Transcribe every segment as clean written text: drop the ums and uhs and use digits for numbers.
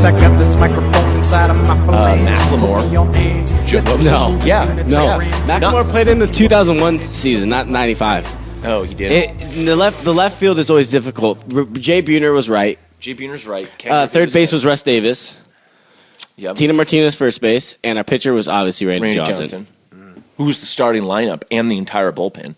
I got this microphone inside of my Macklemore. No. Yeah. No. Macklemore played in the 2001 season, not 95. Oh, he did. The left field is always difficult. Jay Buhner was right. Jay Buhner's right. Third base was Russ Davis. Yep. Tina Martinez first base, and our pitcher was obviously Randy Johnson. Who was the starting lineup and the entire bullpen?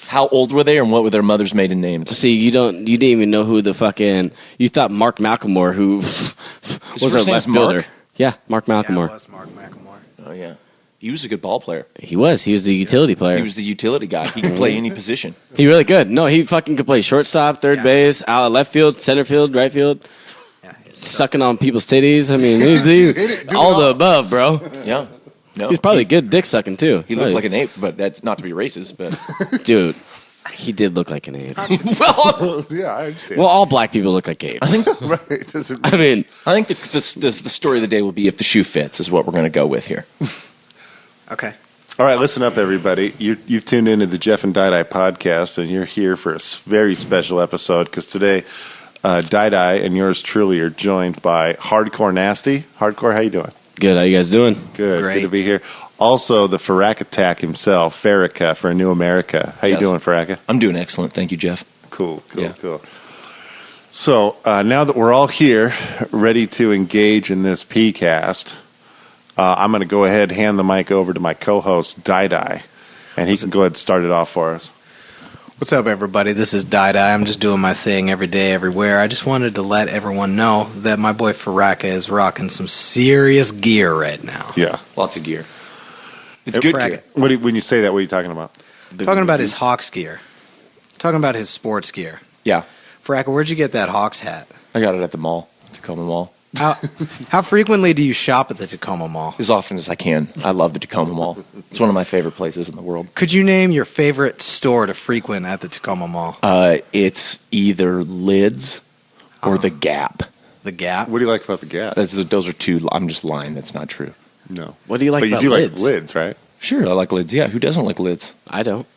How old were they, and what were their mothers' maiden names? See, you didn't even know who the fucking. You thought Mark Malcolmore, who was our left fielder. Yeah, Mark Malcolmore. Yeah, it was Mark Malcolmore. Oh yeah, he was a good ball player. He was the utility player. He was the utility guy. He could play any position. He really could. No, he fucking could play shortstop, third base, out left field, center field, right field. Sucking on people's titties. I mean, all the above, bro. Yeah. No, he was probably good dick sucking too. He looked like an ape, but that's not to be racist. But dude, he did look like an ape. Well, yeah, I understand. Well, all black people look like apes. I think. Right. I think the story of the day will be if the shoe fits is what we're going to go with here. Okay. All right, listen up, everybody. You've tuned into the Geoff and Didi podcast, and you're here for a very special episode because today, Didi and yours truly are joined by Hardcornasty. Hardcore, how you doing? Good. How you guys doing? Good. Great. Good to be here. Also, the Faraca attack himself, Faraca for a New America. How you doing, Faraca? I'm doing excellent. Thank you, Geoff. Cool. So now that we're all here, ready to engage in this PCast, I'm going to go ahead and hand the mic over to my co-host, Didi, and he can go ahead and start it off for us. What's up, everybody? This is Didi. I'm just doing my thing every day, everywhere. I just wanted to let everyone know that my boy Faraca is rocking some serious gear right now. Yeah. Lots of gear. It's good gear. When you say that, what are you talking about? Talking about his Hawks gear. Talking about his sports gear. Yeah. Faraca, where'd you get that Hawks hat? I got it at the mall, Tacoma Mall. How frequently do you shop at the Tacoma Mall? As often as I can. I love the Tacoma Mall. It's one of my favorite places in the world. Could you name your favorite store to frequent at the Tacoma Mall? It's either Lids or The Gap. The Gap? What do you like about the Gap? Those are two. I'm just lying. That's not true. No. What do you like but about you do Lids? like Lids, right? Sure, I like Lids. Yeah, who doesn't like Lids? I don't.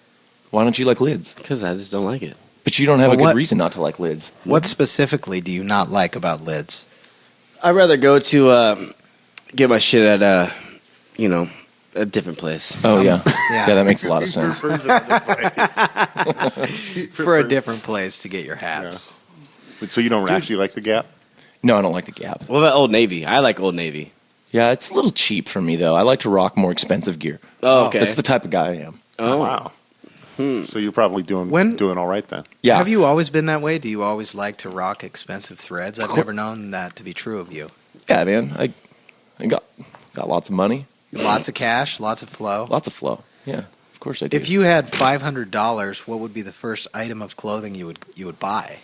Why don't you like Lids? Because I just don't like it. But you don't have a good reason not to like Lids. What specifically do you not like about Lids? I'd rather go to get my shit at a different place. Oh yeah, yeah, that makes a lot of sense. For a different place to get your hats. Yeah. So you don't actually like the Gap? No, I don't like the Gap. What about Old Navy? I like Old Navy. Yeah, it's a little cheap for me though. I like to rock more expensive gear. Oh, okay. That's the type of guy I am. Oh wow. So you're probably doing all right then. Yeah. Have you always been that way? Do you always like to rock expensive threads? I've never known that to be true of you. Yeah, man. I got lots of money. Lots of cash, lots of flow. Lots of flow. Yeah, of course I do. If you had $500, what would be the first item of clothing you would buy?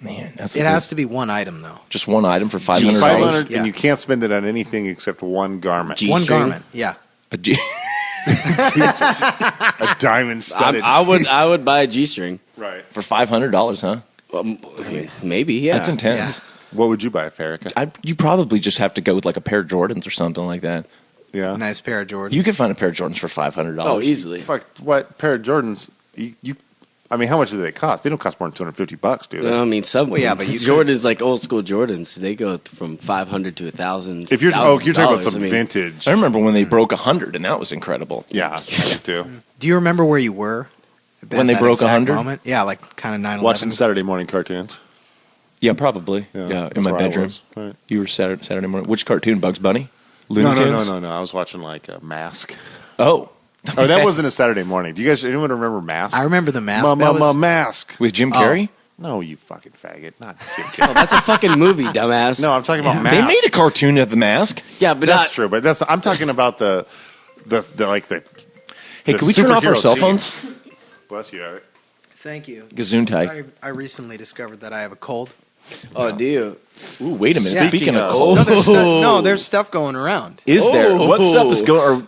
Man, it has to be one item though. Just one item for $500. $500, and you can't spend it on anything except one garment. One garment, yeah. A diamond studded. I would buy a G-string. Right. For $500, huh? Maybe, yeah. That's intense. Yeah. What would you buy, Faraca? You probably just have to go with like a pair of Jordans or something like that. Yeah. Nice pair of Jordans. You can find a pair of Jordans for $500. Oh, easily. Fuck, what pair of Jordans? I mean, how much do they cost? They don't cost more than $250, do they? I mean, some. Well, yeah, but Jordans, like old school Jordans, they go from $500 to $1,000. If you're talking about some vintage. I remember when they broke 100, and that was incredible. Yeah, I did too. Do you remember where you were when they broke 100? Moment? Yeah, like kind of 9/11. Watching Saturday morning cartoons. Yeah, probably. Yeah, in my bedroom. Right. You were Saturday morning. Which cartoon? Bugs Bunny? Looney Tunes? No. I was watching like a Mask. Oh. Oh, that wasn't a Saturday morning. Do you guys, anyone remember Mask? I remember the Mask. Mask. With Jim Carrey? No, you fucking faggot. Not Jim Carrey. Oh, that's a fucking movie, dumbass. No, I'm talking about Mask. They made a cartoon of the Mask. Yeah, but that's true. But I'm talking about the Hey, can we turn off our cell phones? Bless you, Eric. Thank you. Gesundheit. I recently discovered that I have a cold. Oh, do you? Ooh, wait a minute. Yeah. Speaking of cold. There's stuff going around. Is there? What stuff is going? Or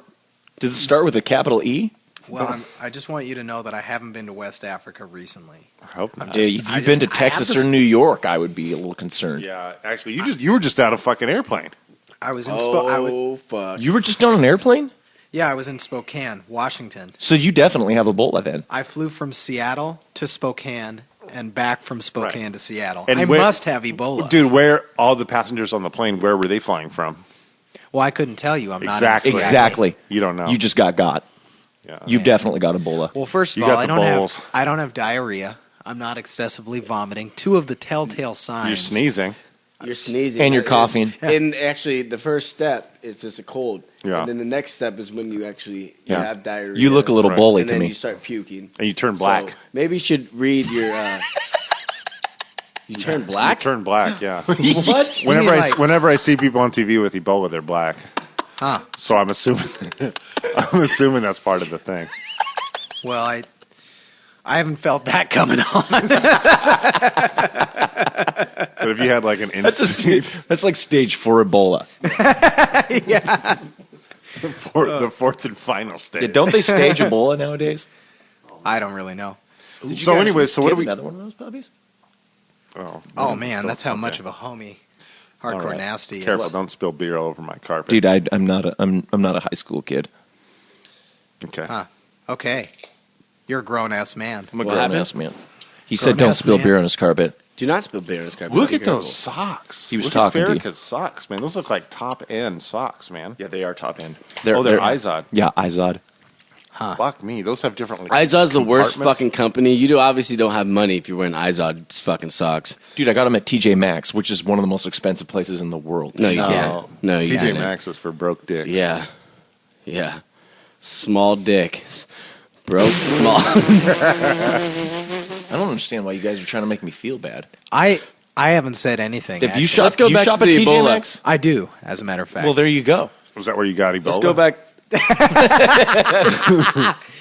does it start with a capital E? Well, I just want you to know that I haven't been to West Africa recently. I hope not. If you've been to Texas or New York, I would be a little concerned. Yeah, actually, you were just out of fucking airplane. I was in fuck. You were just on an airplane? Yeah, I was in Spokane, Washington. So you definitely have Ebola then. I flew from Seattle to Spokane and back from Spokane to Seattle. And I where- must have Ebola. Dude, where all the passengers on the plane, where were they flying from? Well, I couldn't tell you. I'm not Exactly. in Seattle. Exactly. You don't know. You just got. Yeah. You definitely got Ebola. Well, first of You all, got I the don't bowls. have diarrhea. I'm not excessively vomiting. Two of the telltale signs. You're sneezing. You're sneezing. And you're coughing. And actually, the first step is just a cold. Yeah. And then the next step is when you actually Yeah. have diarrhea. You look a little Right. bully and to then me. you start puking. And you turn black. So maybe you should read your. You turn black? You turn black, yeah. What? Whenever I see people on TV with Ebola, they're black. Huh. So I'm assuming that's part of the thing. Well, I haven't felt that coming on. But if you had like an instant, That's like stage 4 Ebola. Yeah. the fourth and final stage. Yeah, don't they stage Ebola nowadays? I don't really know. So anyway, so what Get do we? another one of those puppies? Oh man, that's how okay. much of a homie Hardcore right. Nasty is. Careful, don't spill beer all over my carpet. Dude, I'm not a high school kid. Okay. Huh. Okay. You're a grown ass man. I'm a What grown happened? ass man. He said, "Don't Grown-ass spill man. beer on his carpet." Do not spill beer in this carpet. Look Be at careful. those socks. He was Look talking at to you. Faraca's socks, man. Those look like top end socks, man. Yeah, they are top end. They're Izod. Yeah, Izod. Fuck me. Those have different. Like, Izod's the worst compartments. fucking company. You obviously don't have money if you're wearing Izod's fucking socks. Dude, I got them at TJ Maxx, which is one of the most expensive places in the world. No, you No. can't. No, you TJ can't. Maxx is for broke dicks. Yeah. Yeah. Small dick. Broke, small. I don't understand why you guys are trying to make me feel bad. I haven't said anything. If you actually. shop, Let's go you back shop to at the TJ Ebola. Maxx? I do, as a matter of fact. Well, there you go. Was that where you got Ebola? Let's go back.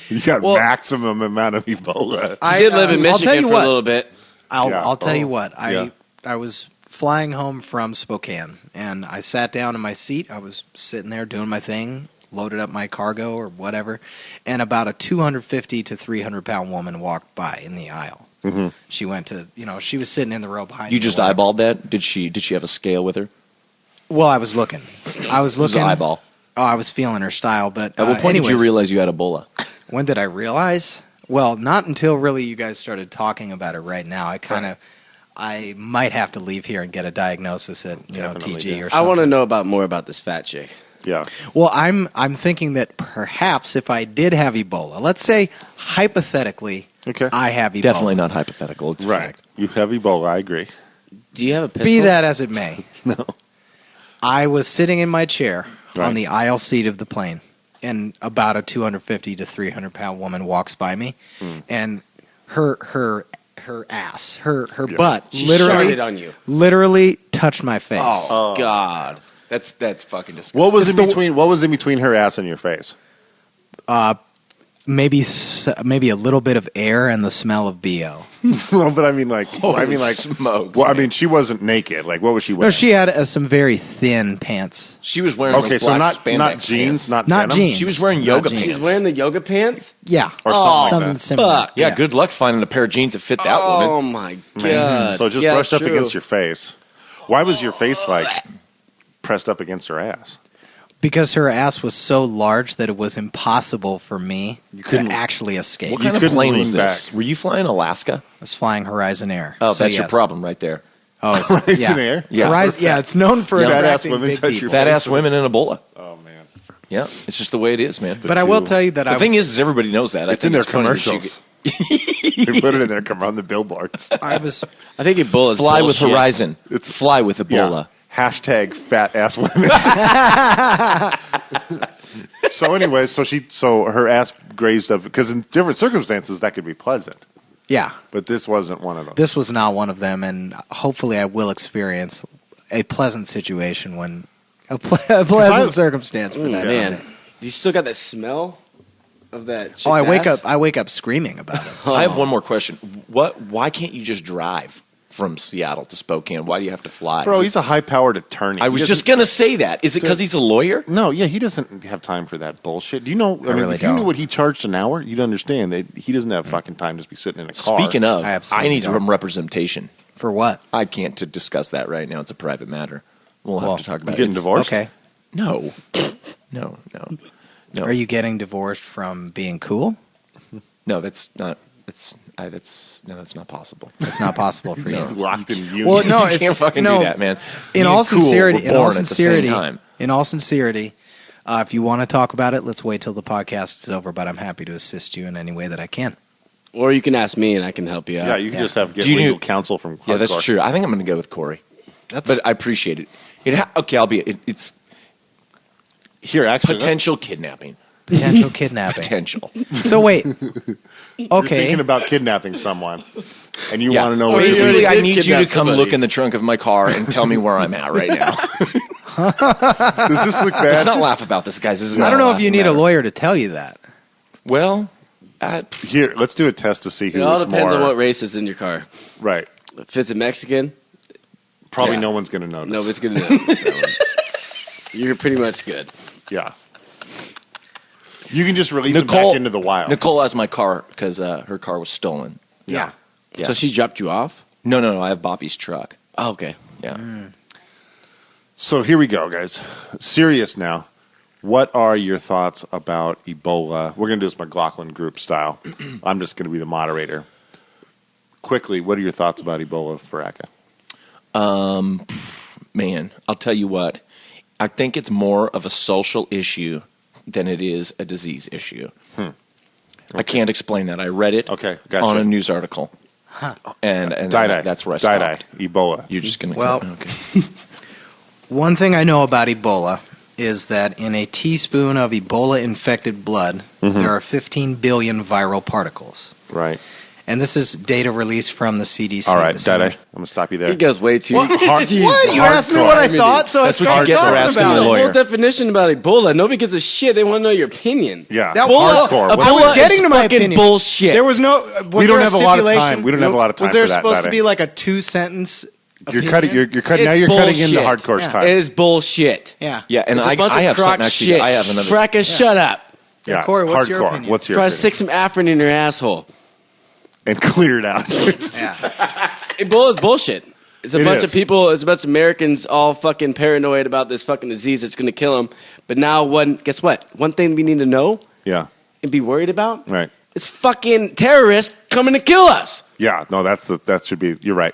You got maximum amount of Ebola. I did live in I'll tell Michigan you for what. a little bit. I'll tell you Oh, what. yeah. I was flying home from Spokane, and I sat down in my seat. I was sitting there doing my thing, loaded up my cargo or whatever, and about a 250 to 300 pound woman walked by in the aisle. Mm-hmm. She went to, she was sitting in the row behind me. You or just whatever. eyeballed that? Did she have a scale with her? Well, I was looking. I was It was looking. an eyeball. Oh, I was feeling her style, but At what point did you anyways, realize you had Ebola? when did I realize? Well, not until really you guys started talking about it right now. I might have to leave here and get a diagnosis at Definitely TG do. or I something. want to know more about this fat chick. Yeah. Well, I'm thinking that perhaps if I did have Ebola, let's say hypothetically, Okay. I have Ebola. Definitely not hypothetical. It's a Right. fact. You have Ebola. I agree. Do you have a pistol? Be that as it may, No. I was sitting in my chair Right. on the aisle seat of the plane, and about a 250 to 300 pound woman walks by me, and her ass, her butt, She literally sharted on you. literally touched my face. Oh, God. That's fucking disgusting. What was in between? What was in between her ass and your face? Maybe a little bit of air and the smell of BO. Well, but I mean, like, smokes, well, I man. mean, she wasn't naked. Like, what was she wearing? No, she had some very thin pants. She was wearing Okay, those so black not spandex jeans, pants. not Not denim? jeans. She was wearing Not yoga jeans. pants. She's wearing the yoga pants? Yeah, Or something something like similar. fuck. Yeah, good luck finding a pair of jeans that fit that Oh, woman. my God. So it just Yeah, brushed up true. against your face. Why was your face like pressed up against her ass? Because her ass was so large that it was impossible for me to couldn't- actually escape. What You kind of couldn't plane lean was this? back. Were you flying Alaska? I was flying Horizon Air. Oh, So that's your yes. problem right there. Oh, it's, Horizon yeah. Air? Yeah. Horizon, yeah, it's known for Fat ass attracting women big touch your people. Fat ass women and Ebola. Oh man, Yeah, it's just the way it is, man. But I will two. tell you that The I thing was, is everybody knows that. I it's in think their funny that she commercials. They put it in there. Come on the billboards. I was I think Ebola is Fly with bullshit. Horizon. It's- Fly with Ebola. Yeah. Hashtag fat ass women. So anyway, so her ass grazed up because in different circumstances that could be pleasant, yeah. but this wasn't one of them. This was not one of them, and hopefully I will experience a pleasant situation when a pleasant circumstance for that. Man, someday. you still got that smell of that chick's Oh, ass? I wake up screaming about it. I have one more question. Why can't you just drive from Seattle to Spokane? Why do you have to fly? Bro, he's a high-powered attorney. I He was doesn't- just going to say that. Is it because he's a lawyer? No, yeah, he doesn't have time for that bullshit. Do you know? I mean, really if you don't. knew what he charged an hour, you'd understand that he doesn't have fucking time to be sitting in a car. Speaking of, I I absolutely need don't. some representation. For what? I can't to discuss that right now. It's a private matter. We'll have Well, to talk You about it. getting It's- divorced? Okay. No. No. Are you getting divorced from being cool? No, that's not. It's That's not possible. It's not possible for you. He's locked in union. Well, no, You can't fucking do that, man. In Me all and Cool sincerity, were born at the same time. if you want to talk about it, let's wait till the podcast is over. But I'm happy to assist you in any way that I can. Or you can ask me and I can help you out. Yeah, you can just get Do you legal do- counsel from Hardcore. Yeah, that's true. I think I'm going to go with Corey. But I appreciate it. Okay, I'll be. It's Here, actually, potential kidnapping. Potential kidnapping. Potential. So wait. you're Okay. thinking about kidnapping someone, and you Yeah. want to know Or what you it Basically, is. I did need you kidnap to come somebody. look in the trunk of my car and tell me where I'm at right now. Does this look Let's bad? not laugh about this, guys. This is I not don't a know if you laughing need a matter. lawyer to tell you that. Well, Here, let's do a test to see who It all is depends more on what race is in your car. right. If it's a Mexican, Probably Yeah. no one's going to notice. nobody's going to know. You're pretty much good. Yeah. You can just release them back into the wild. Nicole has my car because her car was stolen. Yeah. Yeah. So she dropped you off? No. I have Bobby's truck. Oh, okay. Yeah. So here we go, guys. Serious now. What are your thoughts about Ebola? We're going to do this McLaughlin group style. I'm just going to be the moderator. Quickly, what are your thoughts about Ebola, Faraca? Man, I'll tell you what. I think it's more of a social issue than it is a disease issue. I can't explain that. I read it Okay, gotcha. on a news article. And Die-die. that's where I Die-die. stopped. Ebola. You're just going to Well- okay. One thing I know about Ebola is that in a teaspoon of Ebola-infected blood, there are 15 billion viral particles. Right. And this is data released from the CDC. All right, This- Die-die. I'm going to stop you there. He goes way too. Hard- What? You asked me what I thought, so That's I what you started get for talking asking about a The it. lawyer. whole definition about Ebola. Nobody gives a shit. They want to know your opinion. Yeah. That- Hardcore. I What's was Ebola getting is to my fucking opinion. bullshit. There was no. We don't have a lot of time. We don't have a lot of time Was there for that, supposed to Die-die. be like a 2-sentence? You're opinion? cutting. You're cutting. Now It's you're cutting into bullshit. Hardcore's Yeah. time. It is bullshit. Yeah. Yeah, and It's a bunch I of have crock something actually. shit. I have another. Fracka, shut up. Yeah. Corey, what's your Hardcore. opinion? What's your Try to opinion? stick some Afrin in your asshole. And clear it out. Yeah. Ebola is bullshit. It's a It bunch is. of people. It's a bunch of Americans all fucking paranoid about this fucking disease that's going to kill them. But now, guess what? One thing we need to know Yeah. and be worried about Right. is fucking terrorists coming to kill us. Yeah. No, that should be. You're right.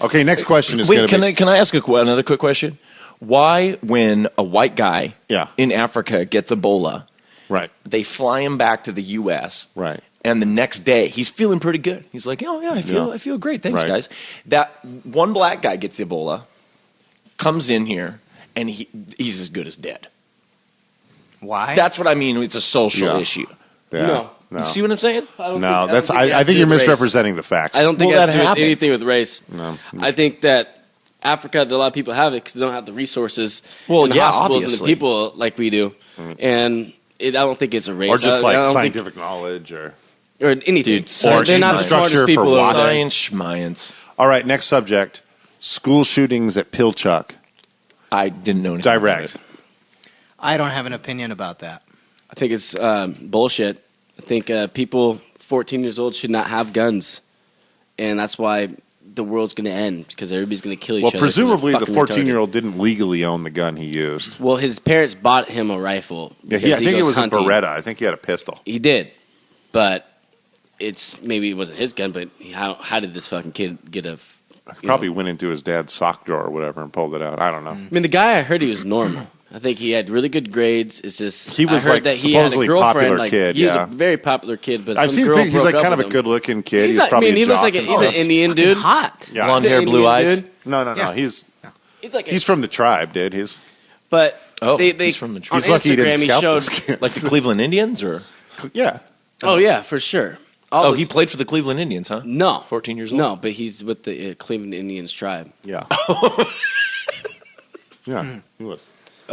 Okay. Next question is Wait, going to be. can I ask another quick question? Why, when a white guy Yeah. in Africa gets Ebola, Right. they fly him back to the U.S. Right. And the next day, he's feeling pretty good. He's like, "Oh yeah, I feel great. Thanks, Right. guys." That one black guy gets Ebola, comes in here, and he's as good as dead. Why? That's what I mean. It's a social Yeah. issue. Yeah. No. You see what I'm saying? No, that's. I think you're misrepresenting the facts. I don't think Well, that that has to do with happened. anything with race. No. I think that Africa, a lot of people have it because they don't have the resources Well, and the yeah, hospitals and the obviously. people like we do. And I don't think it's a race. Or just I like don't scientific knowledge, or. think, or anything. Dude, Or or they're not the infrastructure smartest people. for in the water. world. Science, schmience. All right. Next subject: school shootings at Pilchuck. I didn't know anything about Direct. it. I don't have an opinion about that. I think it's bullshit. I think people 14 years old should not have guns, and that's why the world's going to end because everybody's going to kill each Well, other. 'cause they're presumably the fucking 14-year-old didn't legally own the gun he used. retarded. Well, his parents bought him a rifle. Yeah, because I think it goes was hunting. a Beretta. I think he had a pistol. He did, but maybe it wasn't his gun. But how did this fucking kid get a? Probably went into his dad's sock drawer or whatever and pulled it out. I don't know. I mean, the guy I heard he was normal. I think he had really good grades. It's just He was, I heard like, that he had a supposedly girlfirend. popular Like, kid, he was yeah. a very popular kid, but I've some seen girl pictures. He's broke like up kind of a with him. good-looking kid. He's He's not- probably I mean, he a looks jock like and he's an stuff. Indian dude. Hot. Yeah. Blonde hair, Indian blue eyes. dude. No. Yeah. He's He's from the tribe, dude. But Oh, they he's from the on tribe. He's lucky he didn't Instagram, he scalp showed. this kid. Like the Cleveland Indians, or Yeah. Oh yeah, for sure. All oh, this- he played for the Cleveland Indians, huh? No, 14 years old? No, but he's with the Cleveland Indians tribe. Yeah. Yeah. He was.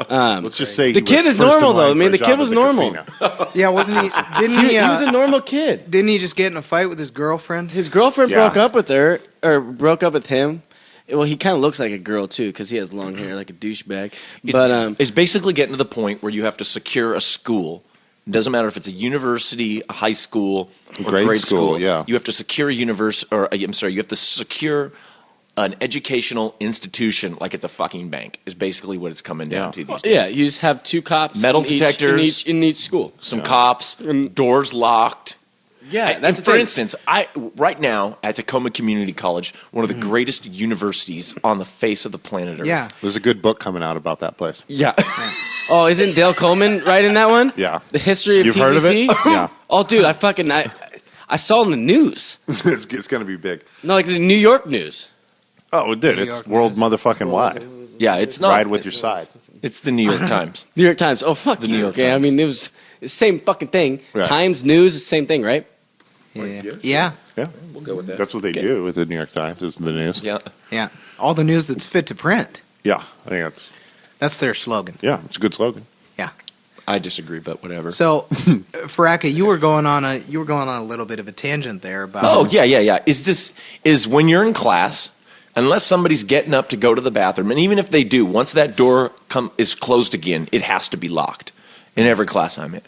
Let's just say The he kid was is first in normal, though. line I mean, for a the job kid at was the normal. casino. Yeah, wasn't he? Didn't He he? was a normal kid. Didn't he just get in a fight with his girlfriend? His girlfriend Yeah. broke up with her, or broke up with him. Well, he kind of looks like a girl too, because he has long hair, like a douchebag. But It's basically getting to the point where you have to secure a school. It doesn't matter if it's a university, a high school, or Grade school, yeah. You have to secure a you have to secure an educational institution like it's a fucking bank. Is basically what it's coming down to these days. yeah, you just have two cops, Metal in each- detectors. in each school. Some cops, doors locked. Yeah, that's the for thing. instance, right now at Tacoma Community College, one of the greatest universities on the face of the planet Earth. Yeah. There's a good book coming out about that place. Yeah. Oh, isn't Dale Coleman writing that one? Yeah. The history of You've TCC? heard of it? Yeah. Oh, dude, I saw it in the news. It's going to be big. No, like the New York news. Oh, dude, New it's York world News. motherfucking wide. Yeah, it's not. Ride with your side. It's the New York Times. New York Times. Oh, fuck the you. New York okay, I Times. mean, it was the same fucking thing. Right. Times, news, the same thing, right? Yeah. Yeah. We'll go with that. That's what they do with the New York Times, is the news. Yeah. Yeah. All the news that's fit to print. Yeah, I think That's their slogan. it's a good slogan. Yeah. I disagree, but whatever. So, Faraca, you were going on a little bit of a tangent there about. Oh, yeah. Is when you're in class, unless somebody's getting up to go to the bathroom, and even if they do, once that door is closed again, it has to be locked. In every class I'm in,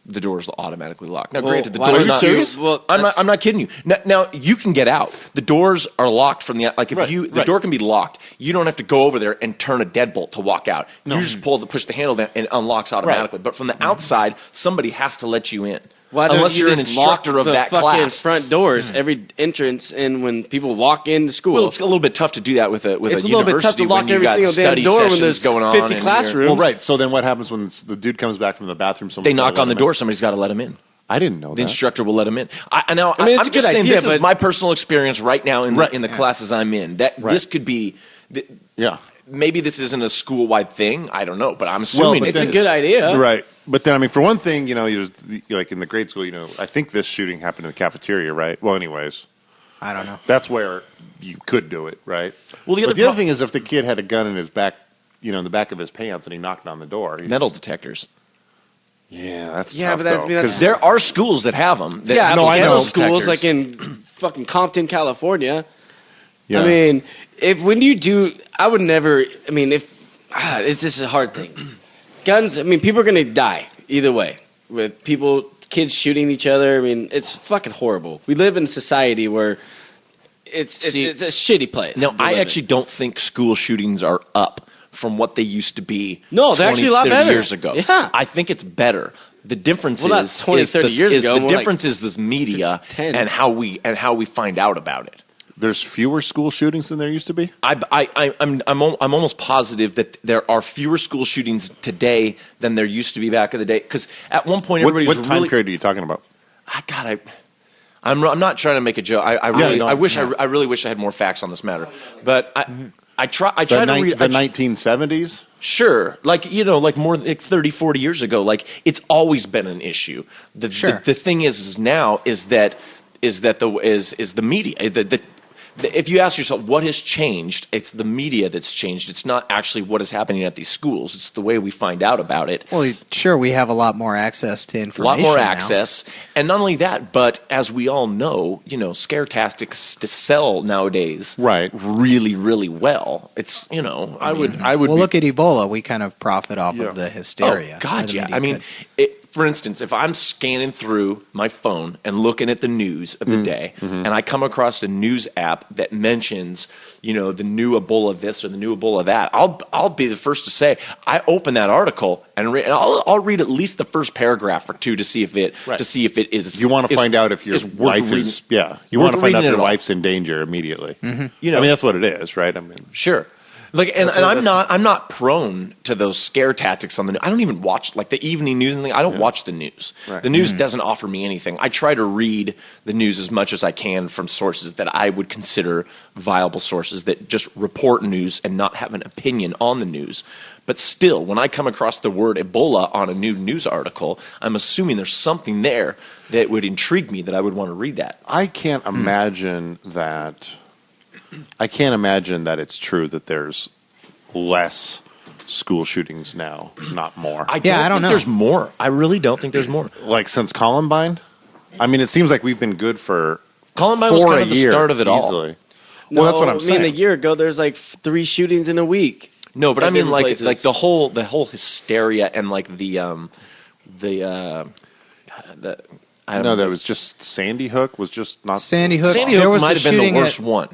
the door is automatically locked. Now, Well, granted, the why door's don't not. you- Serious? well, I'm that's- not kidding you. Now, you can get out. The doors are locked from the like. If the door can be locked, you don't have to go over there and turn a deadbolt to walk out. You just push the handle down, and it unlocks automatically. But from the outside, somebody has to let you in. Why don't Unless you you're an just lock instructor of the that fucking class. front doors, every entrance, and when people walk into school. Well, it's a little bit tough to do that with a It's a university little bit tough to lock when you every got single damn study door when sessions there's going on 50 and you're- classrooms. Well, right. So then what happens when the dude comes back from the bathroom? They knock on the door. Somebody's got to let him in. I didn't know The that. instructor will let him in. I mean, it's I'm a just good saying idea, this is but- my personal experience right now in the classes I'm in. This could be. Yeah. Maybe this isn't a school-wide thing. I don't know, but I'm assuming it's a is. good idea. Right. But then, I mean, for one thing, you're like in the grade school, I think this shooting happened in the cafeteria, right? Well, anyways, I don't know. that's where you could do it, right? Well, the But other the other thing is if the kid had a gun in his back, in the back of his pants and he knocked on the door. Metal detectors. Yeah, that's Yeah, tough, but that's- though, that's- 'cause There are schools that have them. That Yeah, No, I metal know. schools detectors. like in fucking Compton, California. yeah. I mean, when you do, I would never. I mean, it's just a hard thing. Guns. I mean, people are gonna die either way. With kids shooting each other. I mean, it's fucking horrible. We live in a society where it's a shitty place. Now, to I live in. actually don't think school shootings are up from what they used to be. No, they're 20, actually a lot 30 better. years ago. Yeah. I think it's better. The difference Well, not is 20, 30 years ago, the more like difference is this media 10. and how we find out about it. There's fewer school shootings than there used to be? I'm almost positive that there are fewer school shootings today than there used to be back in the day. Because at one point, everybody What was time really. period are you talking about? I'm not trying to make a joke. I really wish I had more facts on this matter. But I try to read The 1970s? Sure, like more like 30, 40 years ago, like it's always been an issue. The thing is now is that the media. If you ask yourself what has changed, it's the media that's changed. It's not actually what is happening at these schools. It's the way we find out about it. Well, sure, we have a lot more access to A information. lot more now. access, and not only that, but as we all know, scare tactics to sell nowadays, Right. really, really well. It's I would Well, be, look at Ebola. We kind of profit off of the hysteria. Oh, God, The yeah. media I mean, could. for instance, if I'm scanning through my phone and looking at the news of the day, and I come across a news app that mentions, the new Ebola this or the new Ebola that, I'll be the first to say I open that article and I'll read at least the first paragraph or two to see if it is. you want to find out if your is worth wife reading. is, you worth want to find out reading if it your all. wife's in danger immediately. You I know, mean, that's what it is, right? I mean, Sure. Like and I'm not prone to those scare tactics on the news. I don't even watch like the evening news and thing. I don't watch the news. Right. The news doesn't offer me anything. I try to read the news as much as I can from sources that I would consider viable sources that just report news and not have an opinion on the news. But still, when I come across the word Ebola on a new news article, I'm assuming there's something there that would intrigue me that I would want to read that. I can't imagine that. I can't imagine that it's true that there's less school shootings now, not more. I don't think know. there's more. I really don't think there's more. Like since Columbine? I mean, it seems like we've been good for Columbine was for kind a of the year, start of it all. easily. Well, that's what I'm saying. I mean, a year ago, there's like 3 shootings in a week. No, but at I mean different like places. the whole hysteria and like the I don't No, know. that was just Sandy Hook was just not. Sandy Hook. Sandy there Hook was might the have been the shooting worst at, one.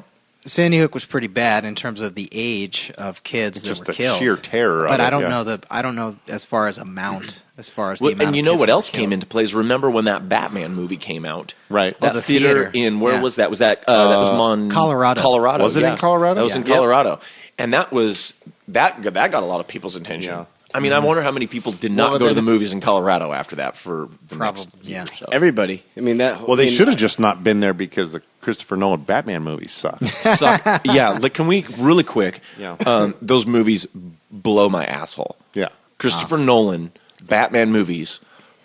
Sandy Hook was pretty bad in terms of the age of kids that Just were the killed. sheer terror of But it. I don't yeah. know I don't know as far as amount, as far as the Well, amount. and you of know kids what that were else came killed. into place? Remember when that Batman movie came out? Right. That the theater theater. in where Yeah. was that? Was that that was on Colorado. Colorado. Was it in yeah. Colorado? That was Yeah. in Colorado, and that got a lot of people's attention. Yeah. I mean, I wonder how many people did not Well, go to then- the movies in Colorado after that for the next Probably, year yeah. or so. Everybody. I mean that. Well, they I mean, should have just not been there because the Christopher Nolan Batman movies suck. Suck. Yeah, like, can we really quick? Yeah. Those movies blow my asshole. Yeah. Christopher Nolan Batman movies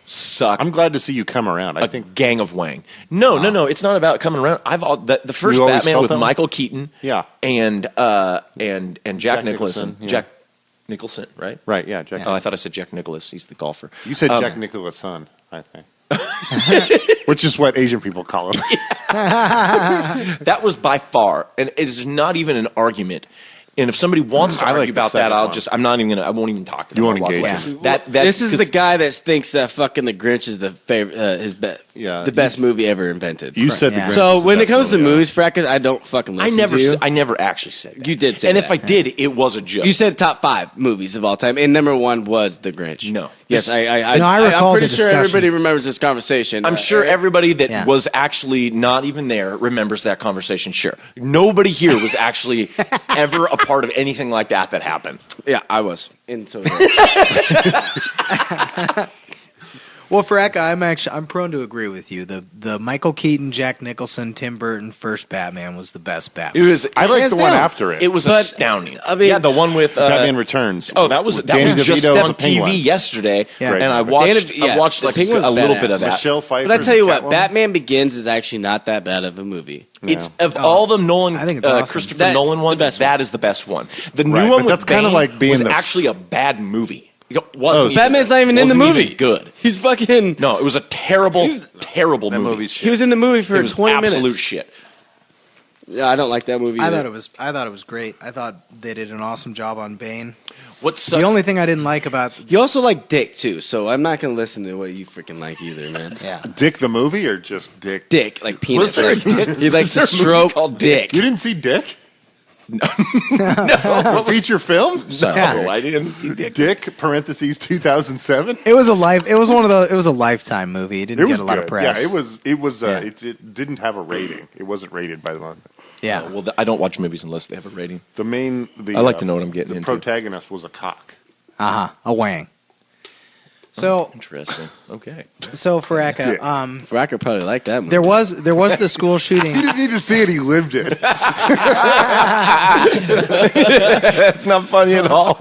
suck. I'm glad to see you come around. I a think gang of wang. No, it's not about coming around. The first You always Batman felt with that way? Michael Keaton, Yeah. and Jack Nicholson. yeah. Jack Nicholson, right? Right, yeah, Jack. Oh, I thought I said Jack Nicholas. He's the golfer. You said Jack Nicholson, I think. Which is what Asian people call him. That was by far, and it is not even an argument. And if somebody wants to I like argue the about that, second one. I won't even talk to them. You won't I'll walk engage away. with That this is the 'cause- guy that thinks that fucking The Grinch is the favorite, the best movie ever invented. You said Yeah. the Grinch So was the when it best comes to movie, yeah. movies, Fracas, I don't fucking listen to you. I never actually said that. You did say and that. if I did, it was a joke. You said top 5 movies of all time, and number 1 was The Grinch. No. Yes, No, I recall I'm pretty the sure discussion. everybody remembers this conversation. I'm sure everybody that Yeah. was actually not even there remembers that conversation. Sure. Nobody here was actually ever a part of anything like that happened. Yeah, I was. And so Well, Faraca, I'm prone to agree with you. The Michael Keaton, Jack Nicholson, Tim Burton first Batman was the best Batman. It was. I like Hands the one down. after it. It was But, astounding. I mean- yeah, the one with Batman Returns. Oh, that was With Danny just DeVito as on a penguin. TV yesterday, Yeah. and I Danny watched. DeVito- I watched the like Penguin's a little bit badass. of that. Michelle Pfeiffer. But I tell you what, Catwoman. Batman Begins is actually not that bad of a movie. It's of all the Nolan, I think it's awesome. Christopher That's Nolan the ones. best That is the best one. The new Right, one but with that's kinda Bane like being was the- actually a bad movie. It wasn't even- Batman's not even in the wasn't movie. even good. He's fucking. No, it was a terrible, terrible That movie. movie's shit. He was in the movie for It was 20 absolute minutes. shit. Yeah, I don't like that movie. I either. thought it was great. I thought they did an awesome job on Bane. What sucks? The only thing I didn't like about You also like Dick too, so I'm not gonna listen to what you freaking like either, man. Dick the movie or just Dick? Dick, like penis. Was there a Dick? He likes to Was there a movie stroke called Dick. You didn't see Dick? no, Feature film? no, Yeah. I didn't see Dick. Dick parentheses 2007. it was a Lifetime movie. It didn't It was get a lot good. of press. Yeah, it was. Yeah. It didn't have a rating. It wasn't rated by the moment. Yeah. Well, I don't watch movies unless they have a rating. The I like to know what I'm getting the into. protagonist was a cock. A wang. So Interesting. Okay. Faraca, Dick. Fracker probably like that movie. there was the school shooting. You didn't need to see it. He lived it. That's not funny at all.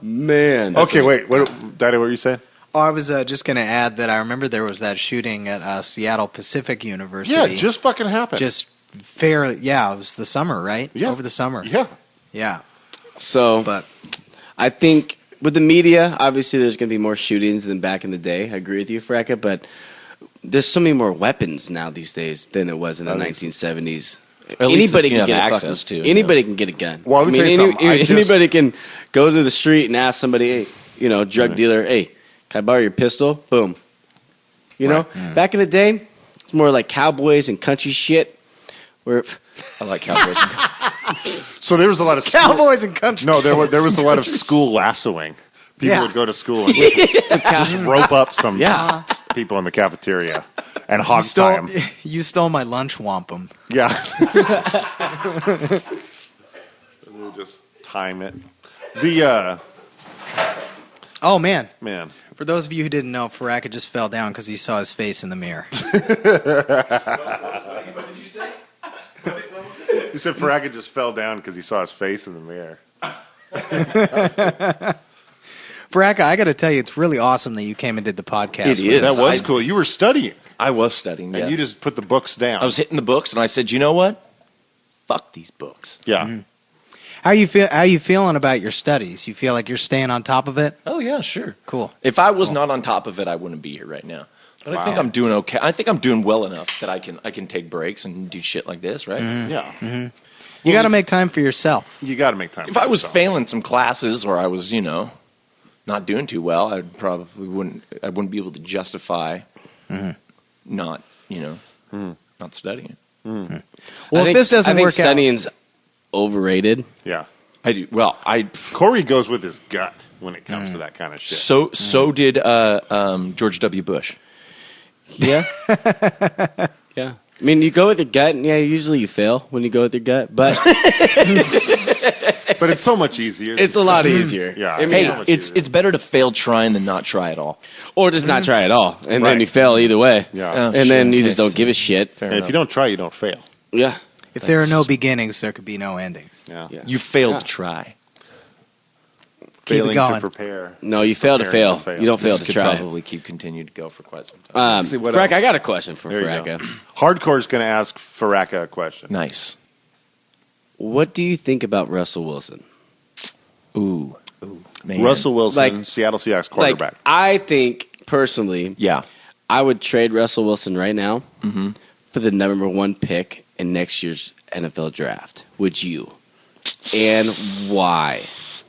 Man. Okay, wait. What, Daddy? What were you saying? Oh, I was just going to add that I remember there was that shooting at Seattle Pacific University. Yeah, it just fucking happened. Just fairly. Yeah, it was the summer, right? Yeah. Over the summer. yeah. Yeah. So, But I think with the media, obviously there's going to be more shootings than back in the day. I agree with you, Fracka, but there's so many more weapons now these days than it was in the 1970s. At least Anybody that you can get have a access fucking, to, anybody can get a gun. Well, let me tell you something. Anybody can go to the street and ask somebody, hey, drug dealer, hey, can I borrow your pistol? Boom. You know, back in the day, it's more like cowboys and country shit. Where I like cowboys. So there was a lot of Cowboys and country. No, there was a lot of school lassoing. People Yeah. would go to school and just rope up some people in the cafeteria and hog tie them. You stole my lunch wampum. Yeah. We'll just time it. Oh man! Man. For those of you who didn't know, Faraca just fell down because he saw his face in the mirror. He said Faraca just fell down because he saw his face in the mirror. Faraca, I got to tell you, it's really awesome that you came and did the podcast. It with is. us. That was cool. You were studying, I was studying. Yeah. and you just put the books down. I was hitting the books, and I said, you know what? Fuck these books. yeah. How you feeling about your studies? You feel like you're staying on top of it? Oh yeah, sure. Cool. If I was not on top of it, I wouldn't be here right now. But I think I'm doing okay. I think I'm doing well enough that I can take breaks and do shit like this, right? Yeah. You got to make time for yourself. You got to make time. If for I was yourself. failing some classes or I was, not doing too well, I probably wouldn't be able to justify not studying. Well, I if this doesn't work out, Sunian's overrated. Yeah. I do. Well, Corey goes with his gut when it comes to that kind of shit. so did George W. Bush. Yeah. Yeah. I mean, you go with your gut, and usually you fail when you go with your gut, but But it's so much easier. it's a lot easier. Yeah. I mean, Hey, so much it's easier. it's better to fail trying than not try at all. or just not try at all, and Right. then you fail either way. Yeah. And then you just Okay. don't give a shit. Fair And if enough. you don't try, you don't fail. Yeah. if there are no beginnings, there could be no endings. Yeah. Yeah. You failed Yeah. to try. Failing going. to prepare. No, you fail to fail. Fail. You don't fail This to could try. probably continue to go for quite some time. Let's see what Frack, else. I got a question for There you Faraca. go. Hardcore's going to ask Faraca a question. Nice. What do you think about Russell Wilson? Ooh. Man. Russell Wilson, Like- Seattle Seahawks quarterback. Like, I think personally, Yeah. I would trade Russell Wilson right now Mm-hmm. for the number 1 pick in next year's NFL draft. Would you? And why?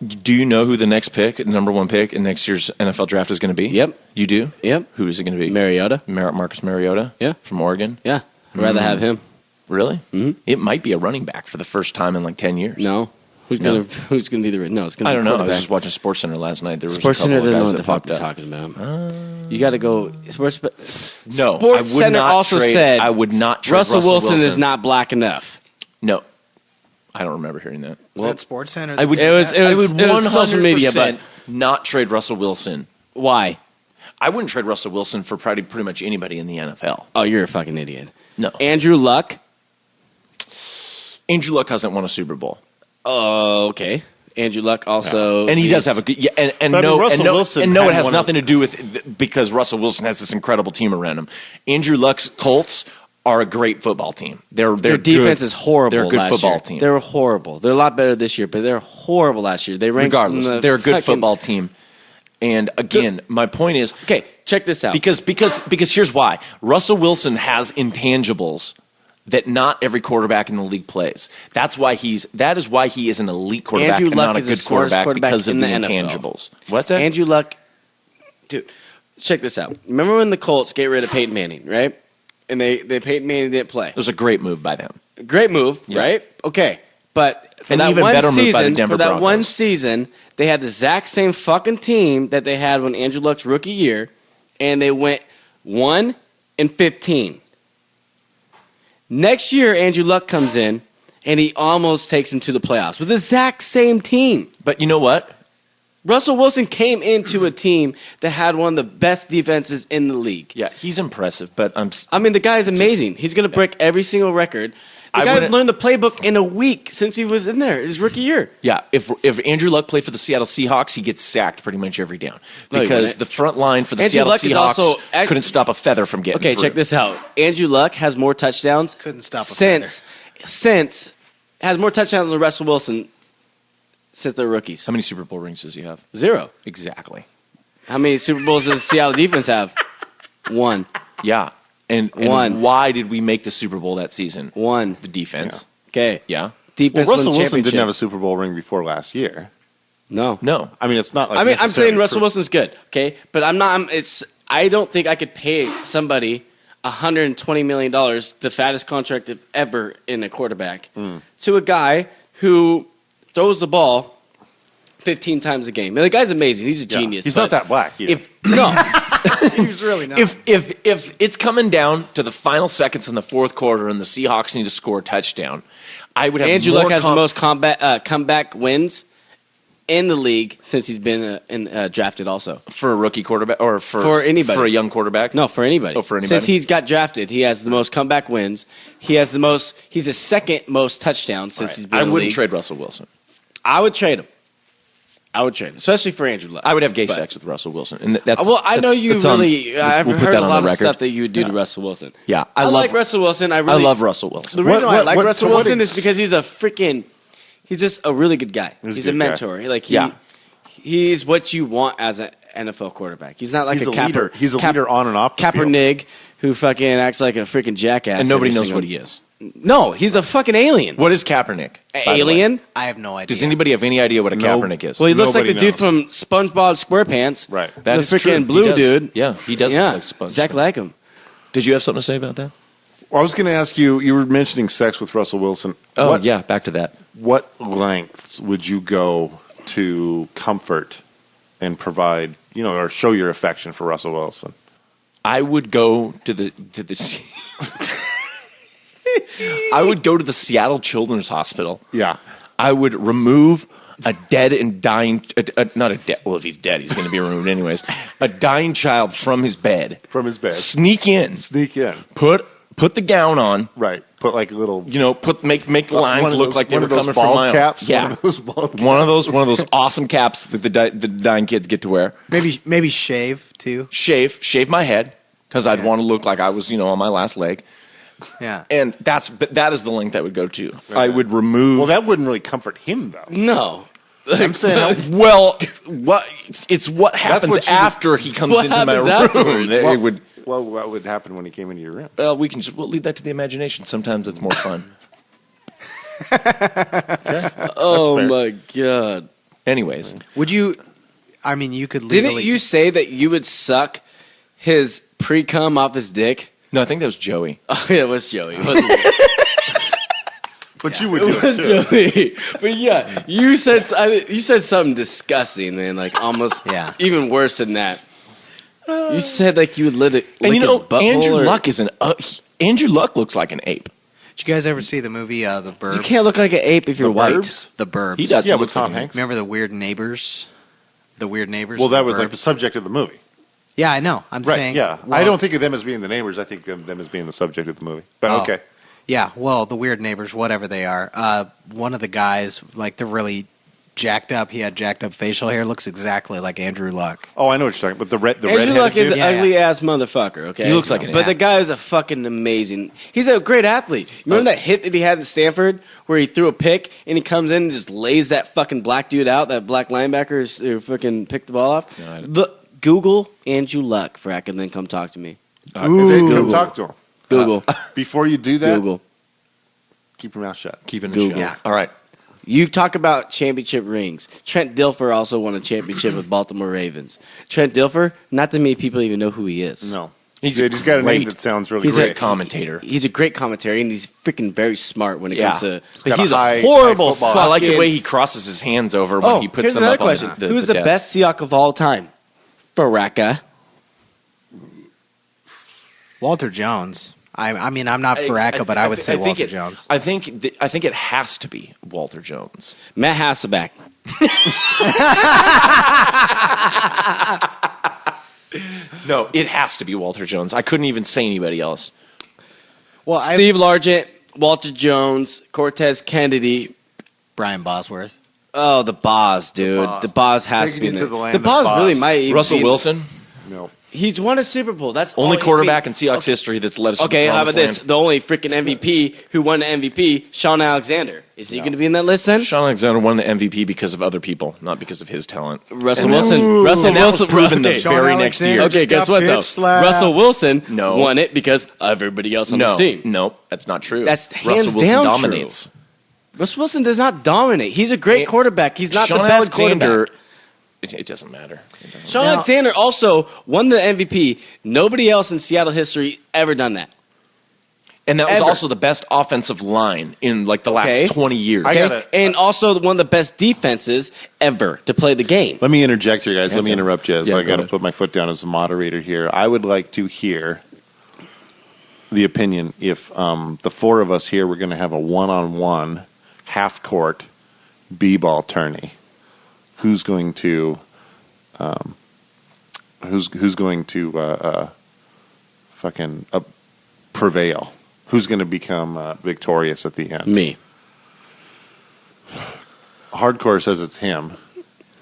Do you know who the next pick, number 1 pick in next year's NFL draft is going to be? Yep. You do? Yep. Who is it going to be? Mariota? Marcus Mariota? Yeah. From Oregon? Yeah. I'd rather have him. Really? Mhm. It might be a running back for the first time in like 10 years. No. Who's No. gonna be the no? It's gonna. I be don't know. I was quarterback. just watching SportsCenter last night. There was Sports a couple Center of doesn't know guys what that the fuck popped they're up. talking about. You got to go. Sports. No, I Sports would Center not also trade, said I would not trade Russell Wilson is not black enough. No, I don't remember hearing that. Was that Sports Center? I would. It was- I would it was social media, 100% not trade Russell Wilson. Why? I wouldn't trade Russell Wilson for pretty much anybody in the NFL. Oh, you're a fucking idiot. No, Andrew Luck. Andrew Luck hasn't won a Super Bowl, Oh, okay. Andrew Luck also, and he does is- have a good. Yeah, and But I mean, no, Russell and no, Wilson and no, had it has one of- nothing to do with because Russell Wilson has this incredible team around him. Andrew Luck's Colts are a great football team. Their defense is horrible. They're a good last football year. team. They were horrible. They're a lot better this year, but they're horrible last year. They ranked Regardless, in the they're a good fucking- football team. And again, my point is Okay, check this out. because here's why. Russell Wilson has intangibles that not every quarterback in the league plays. That is why he is an elite quarterback Andrew and Luck not a is the good smartest quarterback quarterback because of in the the NFL. intangibles. What's that? Andrew Luck, dude, check this out. Remember when the Colts get rid of Peyton Manning, right? And they Peyton Manning didn't play. It was a great move by them. Great move, Yeah. right? Okay, but for An that even one better move by the season, Denver for that one Broncos. season, they had the exact same fucking team that they had when Andrew Luck's rookie year, and they went 1-15. Next year, Andrew Luck comes in, and he almost takes him to the playoffs with the exact same team. But you know what? Russell Wilson came into a team that had one of the best defenses in the league. Yeah, he's impressive, but I mean, the guy is amazing. He's going to break every single record. The I guy wouldn't- learned the playbook in a week since he was in there, his rookie year. yeah, if Andrew Luck played for the Seattle Seahawks, he gets sacked pretty much every down No, he because wouldn't. the front line for the Andrew Seattle Luck is Seahawks also- couldn't stop a feather from getting Okay, through. check this out. Andrew Luck has more touchdowns Couldn't stop a since has more touchdowns than Russell Wilson since they're rookies. How many Super Bowl rings does he have? 0. Exactly. How many Super Bowls does the Seattle defense have? 1. Yeah. And One. why did we make the Super Bowl that season? 1. The defense. Okay. Yeah. Well, Defense Russell won Wilson didn't championship. have a Super Bowl ring before last year. No. No. I mean, it's not like I mean, I'm necessarily saying Russell true. Wilson's good, okay? But I'm not. I don't think I could pay somebody $120 million, the fattest contract ever in a quarterback, to a guy who throws the ball 15 times a game. Now, the guy's amazing. He's a Yeah. genius. He's but not that black. Either. If No. He was really not. if it's coming down to the final seconds in the fourth quarter and the Seahawks need to score a touchdown, I would have Andrew more Luck has the most comeback wins in the league since he's been drafted also. for a rookie quarterback or For anybody. for a young quarterback. No, for anybody. Oh, for anybody? Since he's got drafted, he has the most comeback wins. He's the second most touchdowns since he's been I in the wouldn't league. trade Russell Wilson. I would trade him. Especially for Andrew Luck. I would have gay But- sex with Russell Wilson, and that's Well, I know that's- you that's on- really. I've we'll put heard that a on lot the of record. stuff that you would do to Russell Wilson. Yeah, I love like Russell Wilson. I Russell Wilson. The reason why I like What- Russell to what Wilson ex- is because he's a freaking. He's just a really good guy. He's a He's a good guy. mentor. Like Yeah. he's what you want as an NFL quarterback. He's not like he's a leader. He's a leader on and off the field. Kaepernick who fucking acts like a freaking jackass. and nobody every knows single- what he is. No, he's a fucking alien. What is Kaepernick? by the way? Alien? I have no idea. Does anybody have any idea what a No. Kaepernick is? Well, he looks like Nobody the dude knows. from SpongeBob SquarePants. Right. That the is true. freaking He blue does. dude. Yeah, he does Yeah, look like SpongeBob. exactly like him. Did you have something to say about that? Well, I was going to ask you. You were mentioning sex with Russell Wilson. Oh, yeah, back to that. What lengths would you go to comfort and provide, or show your affection for Russell Wilson? I would go to the I would go to the Seattle Children's Hospital. Yeah. I would remove a dead and dying, not a dead, well, if he's dead, he's going to be removed anyways. A dying child from his bed. Sneak in. Put the gown on. Right. Put like a little, make the lines look like they were coming from bald caps. Yeah. One of those bald caps. One of those awesome caps that the dying kids get to wear. Maybe shave too. Shave my head because I'd want to look like I was, on my last leg. Yeah. And that is the length I would go to. Right. I would remove. Well, that wouldn't really comfort him though. No. I'm saying, it's what happens after he comes into my room. What would happen when he came into your room? Well, we'll leave that to the imagination. Sometimes it's more fun. Okay. Oh my god. Anyways, would you? I mean, you could legally. Didn't you say that you would suck his pre-cum off his dick? No, I think that was Joey. Oh, yeah, it was Joey. Wasn't it? But you would do it too. Joey. But yeah, you said something disgusting, man. Like almost even worse than that. You said like you would lick his butthole. Andrew Luck looks like an ape. Did you guys ever see the movie The Burbs? You can't look like an ape if you're white. The Burbs. He does. Yeah, with Tom Hanks. Remember the Weird Neighbors? The Weird Neighbors. Well, that was like the subject of the movie. Yeah, I know. I'm saying. Yeah, well, I don't think of them as being the neighbors. I think of them as being the subject of the movie. But okay. Yeah, well, the Weird Neighbors, whatever they are. One of the guys, like, they're really jacked up. He had jacked up facial hair. Looks exactly like Andrew Luck. Oh, I know what you're talking about. The Andrew redheaded Luck is dude? an ugly ass motherfucker. Okay, He looks like an But ass. the guy is a fucking amazing. He's a great athlete. Remember that hit that he had in Stanford where he threw a pick and he comes in and just lays that fucking black dude out, that black linebacker who fucking picked the ball off? No, Look, Google Andrew Luck, frack, and then come talk to me. Come talk to him. Google. Before you do that, Google. keep your mouth shut. Keep it in the Google. show. Yeah. All right. You talk about championship rings. Trent Dilfer also won a championship with Baltimore Ravens. Trent Dilfer, not that many people even know who he is. No. He's got a name that sounds really He's great. a commentator. He's a great commentator, and he's freaking very smart when it comes to. But got he's a high a horrible football. fucking. I like the way he crosses his hands over when he puts here's them another up question. on the Who's the desk. best Seahawk of all time? Faraca. Walter Jones. I mean, I'm not Faraca, but I would say Walter Jones. I think it has to be Walter Jones. Matt Hasselbeck. No, it has to be Walter Jones. I couldn't even say anybody else. Well, Steve Largent, Walter Jones, Cortez Kennedy. Brian Bosworth. Oh, the Boz, dude. The Boz has Take to be it in into there. the land The of Boz Boz. really might even Russell be Wilson, No. He's won a Super Bowl. That's only all quarterback in Seahawks history that's led us to the Okay, how about promised this? land. The only freaking MVP who won the MVP, Sean Alexander. Is he going to be in that list then? Sean Alexander won the MVP because of other people, not because of his talent. Russell Wilson. Russell and that was Wilson proven the okay. very next year. Okay, guess what though? Russell Wilson No. won it because everybody else on the team. No, that's not true. That's Russell hands Wilson down dominates. true. Russell Wilson does not dominate. He's a great quarterback. He's not Sean the best Alexander. quarterback. It doesn't matter. Sean Alexander also won the MVP. Nobody else in Seattle history ever done that. And that was Ever. also the best offensive line in like the last 20 years. And also one of the best defenses ever to play the game. Let me interject here, guys. Let me interrupt you. Yeah, I got to ahead. put my foot down as a moderator here. I would like to hear the opinion if the four of us here were going to have a one-on-one half-court b-ball tourney. Who's going to fucking prevail? Who's going to become victorious at the end? Me. Hardcore says it's him.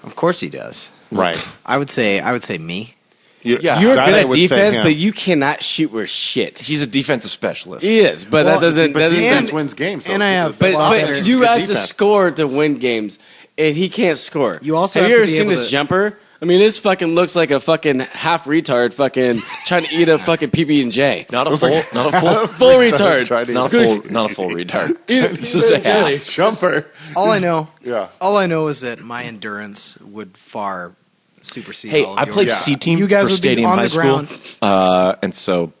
Of course he does. Right. I would say me. Yeah. You're Didi good at would say defense, him. but you cannot shoot worth shit. He's a defensive specialist. He is, but Well, that doesn't. But that defense doesn't wins games. and I have- but offense is you good have to defense. score to win games, and he can't score. You also have have you to ever be seen able this to- jumper? I mean, this fucking looks like a fucking half retard, fucking trying to eat a fucking PB&J. Not a full, not a full, Full retard. not a full retard. It's just a half. Jumper. All I know, Yeah. all I know is that my endurance would far supersede. Hey, all of I played yours. C team You guys for would be Stadium on High the School, ground. and so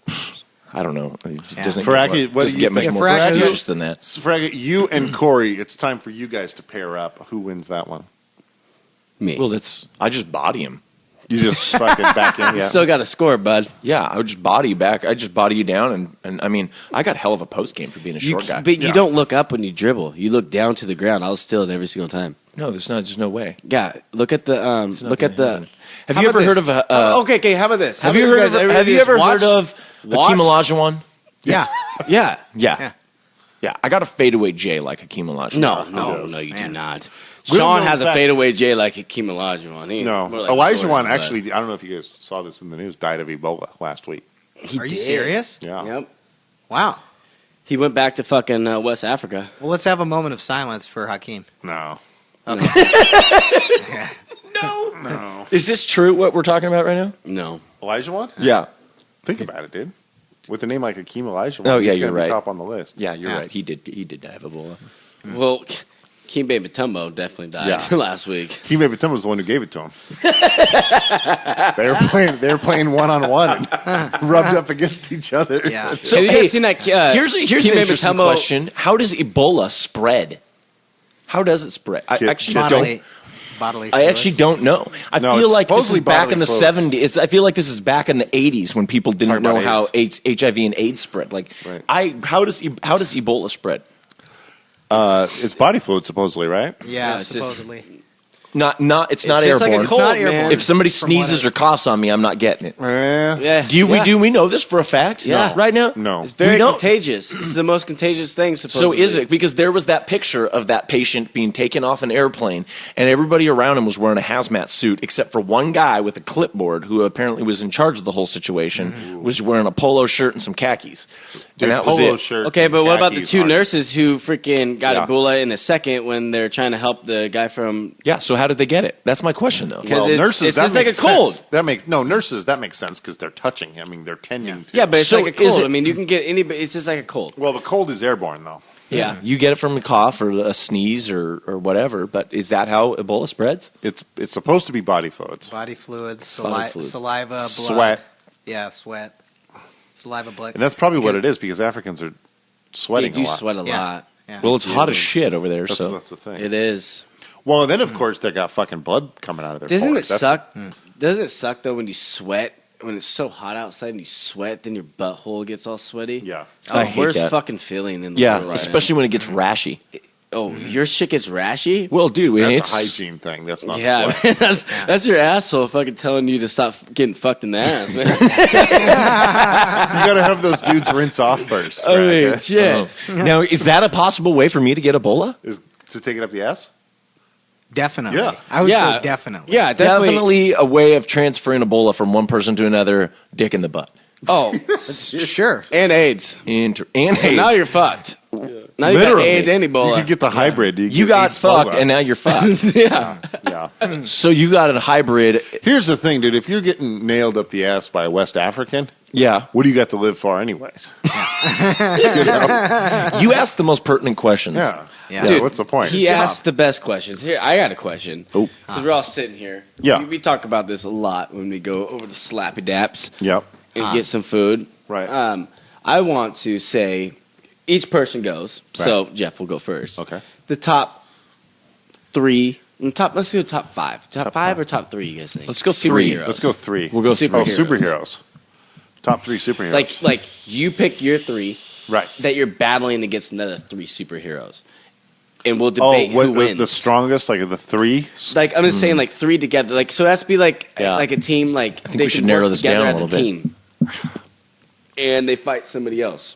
I don't know. It Yeah. doesn't Faraca, what doesn't do you get much think? more Faraca, prestigious than that. Faraca, you and Corey, it's time for you guys to pair up. Who wins that one? Me. Well, I just body him. You just fucking back in, yeah. Still got to score, bud. Yeah, I would just body you back. I just body you down, and I mean, I got hell of a post game for being a short guy. But Yeah. you don't look up when you dribble. You look down to the ground. I'll steal it every single time. No, there's no way. Yeah, look at the not look at gonna the. happen. Have you ever heard of a? okay. How about this? Have you heard of? Have you ever heard of Hakeem Olajuwon? Yeah. Yeah. Yeah. Yeah, I got a fadeaway J like Hakeem Olajuwon. No, you do Man. not. Little Sean known has a fact- fadeaway J like Hakeem Olajuwon. He No, more like Elijah Jordan, Wan but- actually, I don't know if you guys saw this in the news, died of Ebola last week. He Are you did. serious? Yeah. Yep. Wow. He went back to fucking West Africa. Well, let's have a moment of silence for Hakeem. No. No. Is this true? What we're talking about right now? No. Elijah Wan? Yeah. Think about it, dude. With a name like Hakeem Olajuwon, Oh, yeah, he's you're gonna be right. top on the list. Yeah, you're Yeah. right. He did have Ebola. Well, Kimbe Mutombo definitely died Yeah. last week. Hakeem Mutombo was the one who gave it to him. they were playing 1-on-1 and rubbed up against each other. Yeah. So, Have you hey, guys seen that? here's an Kimbe interesting Mutombo- question. How does Ebola spread? How does it spread? I actually Bodily I actually don't know. I No, feel it's like this is supposedly back in the bodily fluids. 70s. I feel like this is back in the 80s when people didn't Talking know about how HIV and AIDS spread. Like, Right. how does Ebola spread? It's body fluid, supposedly, right? Yeah, it's just- supposedly. Not it's not just like a airborne. cold, not airborne. man. If somebody From what sneezes I- or coughs on me, I'm not getting it. Yeah. Do we know this for a fact? Yeah. Right now? No. It's very We don't. contagious. It's the most contagious thing, So supposedly. is it? Because there was that picture of that patient being taken off an airplane, and everybody around him was wearing a hazmat suit, except for one guy with a clipboard who apparently was in charge of the whole situation, was wearing a polo shirt and some khakis. Dude, and that was polo it. shirt. Okay, and but what about the khakis two aren't- nurses who freaking got Yeah. Ebola in a second when they're trying to help the guy from? Yeah, so how did they get it? That's my question, though. Because Well, it's- nurses, it's that just like makes a cold. sense. Nurses, that makes sense because they're touching. I mean, they're tending to. Yeah, but it's So like a is cold. it- I mean, you can get anybody. It's just like a cold. Well, the cold is airborne, though. Yeah. You get it from a cough or a sneeze or whatever, but is that how Ebola spreads? It's supposed to be body fluids. Body fluids, Body fluids. saliva, blood. Sweat. Yeah, sweat. Saliva, blood. And that's probably what it is because Africans are They sweating do a lot. sweat a Yeah. lot. Yeah. Well, it's hot as shit over there, That's, so that's the thing. It is. Well, and then, of course, they got fucking blood coming out of their Doesn't pores. it suck? Doesn't it suck though when you sweat? When it's so hot outside and you sweat, then your butthole gets all sweaty. Yeah. It's I the hate worst that. fucking feeling in the yeah, world right especially when it gets rashy. now. Oh, your shit gets rashy? Well, dude, That's it's a hygiene thing. That's not Yeah, sweat. man, that's your asshole fucking telling you to stop getting fucked in the ass, man. You got to have those dudes rinse off first. I mean, right? shit. Now, is that a possible way for me to get Ebola? Is to take it up the ass? Definitely. Yeah. I would Yeah. say definitely. Yeah, Definitely a way of transferring Ebola from one person to another, dick in the butt. Oh, Sure. and AIDS. And So AIDS. now you're fucked. Now you got Literally. AIDS and You Ebola. could get the hybrid. You get got AIDS fucked, Ebola. and now you're fucked. yeah. Yeah. So you got a hybrid. Here's the thing, dude. If you're getting nailed up the ass by a West African, Yeah. what do you got to live for, anyways? You asked the most pertinent questions. Yeah. Yeah. Yeah. Dude, What's the point? He asked the best questions. Here, I got a question. Oh. Because we're all sitting here. Yeah. We talk about this a lot when we go over to Slappy Daps Yep. and get some food. Right. I want to say each person goes. So Jeff will go first. Okay. The top three. Let's go top five. Top five or top three, you guys think? Let's go three. Superheroes. Let's go three. We'll go Superheroes. Oh, superheroes. Top three superheroes. Like you pick your three right. that you're battling against another three superheroes. And we'll Oh, debate what who wins. the strongest? Like the three? Like I'm just saying, like three together. Like so, it has to be like Yeah. like a team. Like think they we should can narrow work this together down a as little bit. team, and they fight somebody else.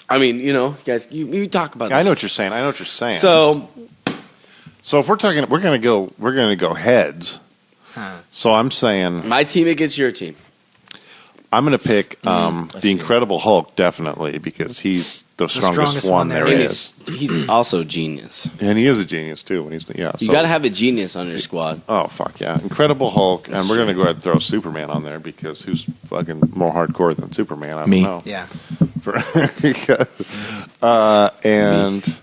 I mean, you know, guys, you talk about. I this. know what you're saying. I know what you're saying. So if we're talking, we're gonna go heads. Huh. So I'm saying my team against your team. I'm gonna pick I the see. Incredible Hulk definitely because he's the strongest one there there And is, he's also a genius. and he is a genius too. When he's You got to have a genius on your squad. Oh fuck yeah, Incredible Hulk, and we're gonna go ahead and throw Superman on there because who's fucking more hardcore than Superman? I don't Me. know. Yeah. And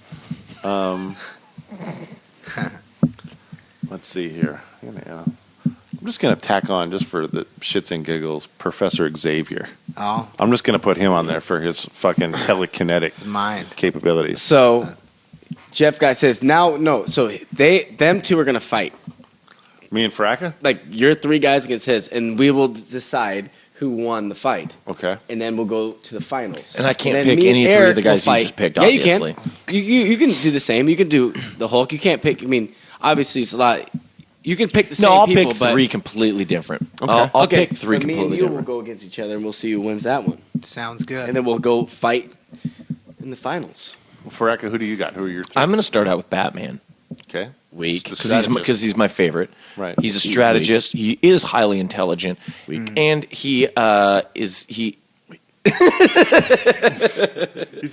let's see here. I'm just gonna tack on just for the shits and giggles, Professor Xavier. Oh, I'm just going to put him on there for his fucking telekinetic mind. capabilities. So Jeff guy says no. So them two are gonna fight. Me and Faraca? Like your 3 guys against his, and we will decide who won the fight. Okay. And then we'll go to the finals. And I can't then pick me and any 3 Eric of the guys will you fight. just picked, Yeah, obviously. you can do the same. You can do the Hulk. You can't pick. I mean, obviously it's a lot. You can pick the same No, I'll people, pick but 3 completely different. Okay. I'll okay, pick 3 but me and completely you will different. go against each other, and we'll see who wins that one. Sounds good. And then we'll go fight in the finals. Well, Faraca, who do you got? Who are your 3? I'm going to start out with Batman. Okay. Weak. Just Because he's my favorite. Right. He's a strategist. He is highly intelligent. And he is... He's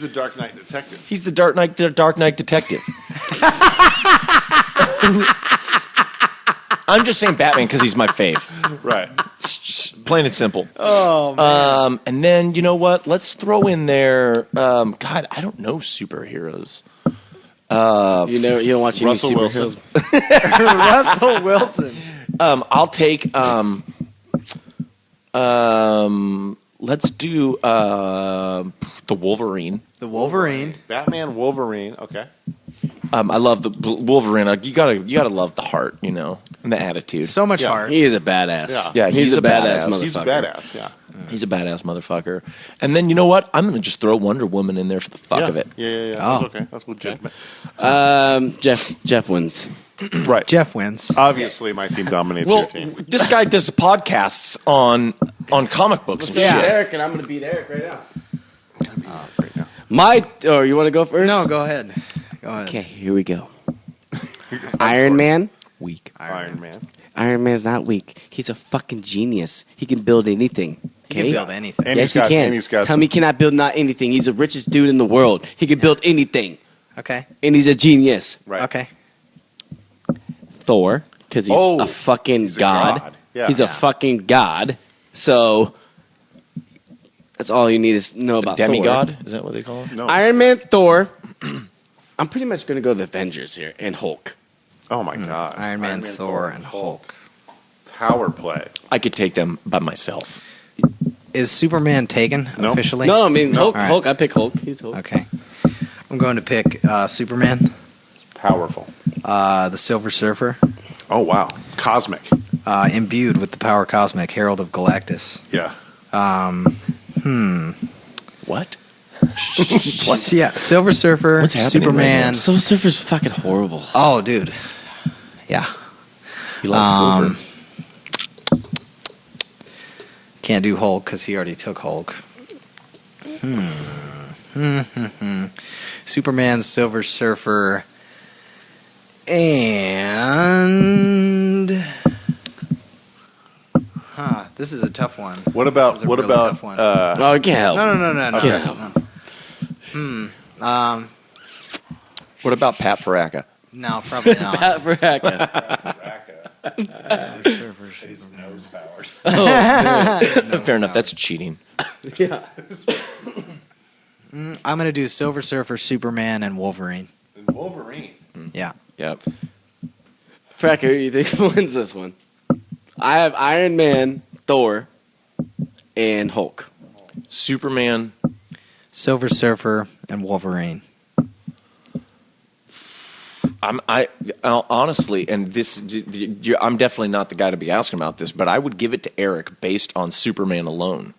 a Dark Knight detective. He's the Dark Knight detective. I'm just saying Batman because he's my fave. Right. Plain and simple. Oh, man. And then, you know what? Let's throw in there... God, I don't know superheroes. You don't watch any Russell superheroes. Wilson. Russell Wilson. I'll take... let's do the Wolverine. The Wolverine. Batman, Wolverine. Okay. I love the Wolverine. You gotta love the heart, and the attitude. So much Yeah. heart. He is a badass. Yeah. He's a badass. motherfucker. He's a badass, yeah. He's a badass motherfucker. And then you know what? I'm gonna just throw Wonder Woman in there for the fuck yeah. of it. Yeah. Oh. That's okay. That's legitimate. Jeff wins. Right. Jeff wins. Obviously, my team dominates your Well, team. this guy does podcasts on comic books and Yeah. shit. Eric, and I'm going to beat Eric right now. Right now. You want to go first? No, go ahead. Go ahead. Okay, here we go. Iron Man. Weak. Iron Man. Iron Man's not weak. He's a fucking genius. He can build anything. He can Okay? build anything. And Yes, he's got, he can. And he's got. Tell me he cannot build not anything. He's the richest dude in the world. He can build anything. Okay. And he's a genius. Right. Okay. Thor, because he's Oh, a fucking he's a god. god. Yeah. He's a fucking god. So that's all you need to know about Demigod? Thor. Is that what they call him? No. Iron Man, Thor. I'm pretty much going to go the Avengers here and Hulk. Oh my God. Iron Man, Thor, and Hulk. Power play. I could take them by myself. Is Superman taken Nope. officially? No, I mean Hulk. All right. Hulk. I pick Hulk. He's Hulk. Okay. I'm going to pick Superman, Powerful. the Silver Surfer, Oh wow. Cosmic. imbued with the power cosmic, Herald of Galactus. Yeah. What? Yeah, Silver Surfer, What's happening Superman. right now? Silver Surfer's fucking horrible. Oh, dude. Yeah. He loves silver. Can't do Hulk because he already took Hulk. Superman, Silver Surfer, and this is a tough one. What about This is a what really about tough one. Oh, it can't help. No. Okay. What about Pat Faraca? No, probably not. Pat Faraca. His nose powers. Fair enough. That's cheating. Yeah. I'm gonna do Silver Surfer, Superman, and Wolverine. And Wolverine. Yeah. Yep. Faraca, who do you think wins this one? I have Iron Man, Thor, and Hulk. Superman. Silver Surfer and Wolverine. Honestly, and I'm definitely not the guy to be asking about this, but I would give it to Eric based on Superman alone.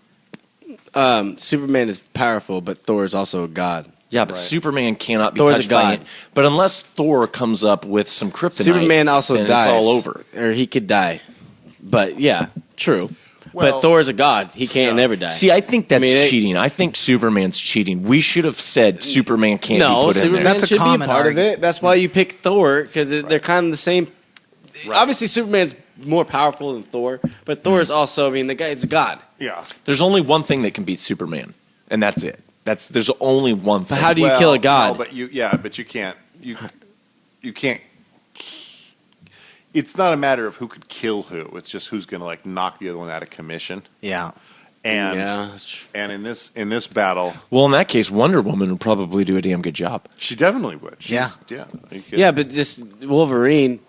Superman is powerful, but Thor is also a god. Yeah, but Right. Superman cannot be Thor's a touched by god. it. But unless Thor comes up with some kryptonite, Superman also then dies. It's all over. Or he could die. But, yeah, true. Well, but Thor is a god. He can't never die. See, I think that's I mean, cheating. I think Superman's cheating. We should have said Superman can't be no, put in Superman there. That's a should be a common part argument. of it. That's why you pick Thor, because they're kind of the same. Right. Obviously, Superman's more powerful than Thor, but Thor is also, the guy is a god. Yeah. There's only one thing that can beat Superman, and that's it. There's only one thing. But how do you kill a god? No, but you can't. You can't. It's not a matter of who could kill who. It's just who's going to knock the other one out of commission. Yeah. And Yeah. and in this battle, Well, in that case, Wonder Woman would probably do a damn good job. she definitely would. Yeah. Yeah. Are you kidding? Yeah, but this Wolverine,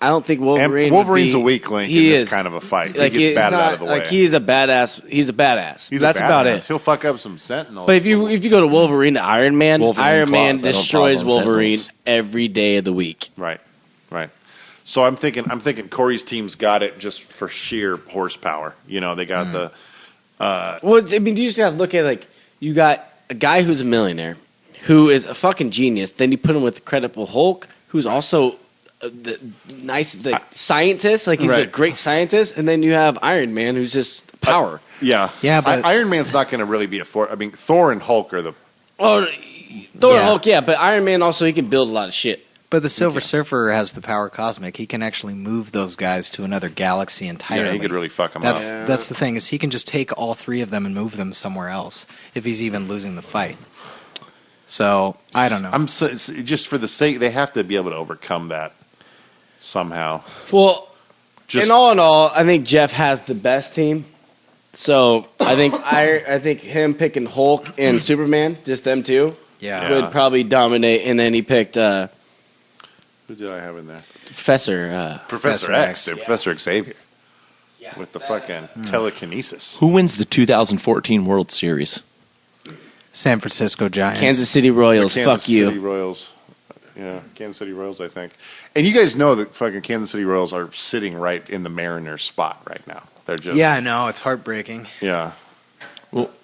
I don't think Wolverine. And Wolverine's would be, a weak link he in this is. kind of a fight. Like, he gets it's batted not, out of the way. Like he's a badass. He's a badass. He's That's a about badass. it. He'll fuck up some Sentinels. But if you go to Wolverine to Iron Man, Wolverine Iron Man claws, I don't destroys pause on Wolverine Sentinels. every day of the week. Right. So I'm thinking Corey's team's got it just for sheer horsepower. They got the. Well, I mean, you just have to look at like you got a guy who's a millionaire, who is a fucking genius. Then you put him with the Credible Hulk, who's also the scientist. Like he's a Right. great scientist. And then you have Iron Man, who's just power. Yeah. but- Iron Man's not going to really be a force. I mean, Thor and Hulk are the. Oh, Thor Yeah. and Hulk, yeah, but Iron Man also he can build a lot of shit. But the Silver Surfer has the power cosmic. He can actually move those guys to another galaxy entirely. Yeah, he could really fuck him That's up. that's the thing is he can just take all three of them and move them somewhere else if he's even losing the fight. So I don't know. Just for the sake, they have to be able to overcome that somehow. Well, Just- in all, I think Geoff has the best team. So I think him picking Hulk and Superman, just them two, yeah. would probably dominate. And then he picked Who did I have in there? Professor. Professor X, dude, Professor Xavier, with the fucking telekinesis. Who wins the 2014 World Series? San Francisco Giants. Kansas City Royals. Kansas Fuck you. City Royals. Yeah, Kansas City Royals, I think. And you guys know that fucking Kansas City Royals are sitting right in the Mariners spot right now. They're just Yeah, I know. It's heartbreaking. yeah.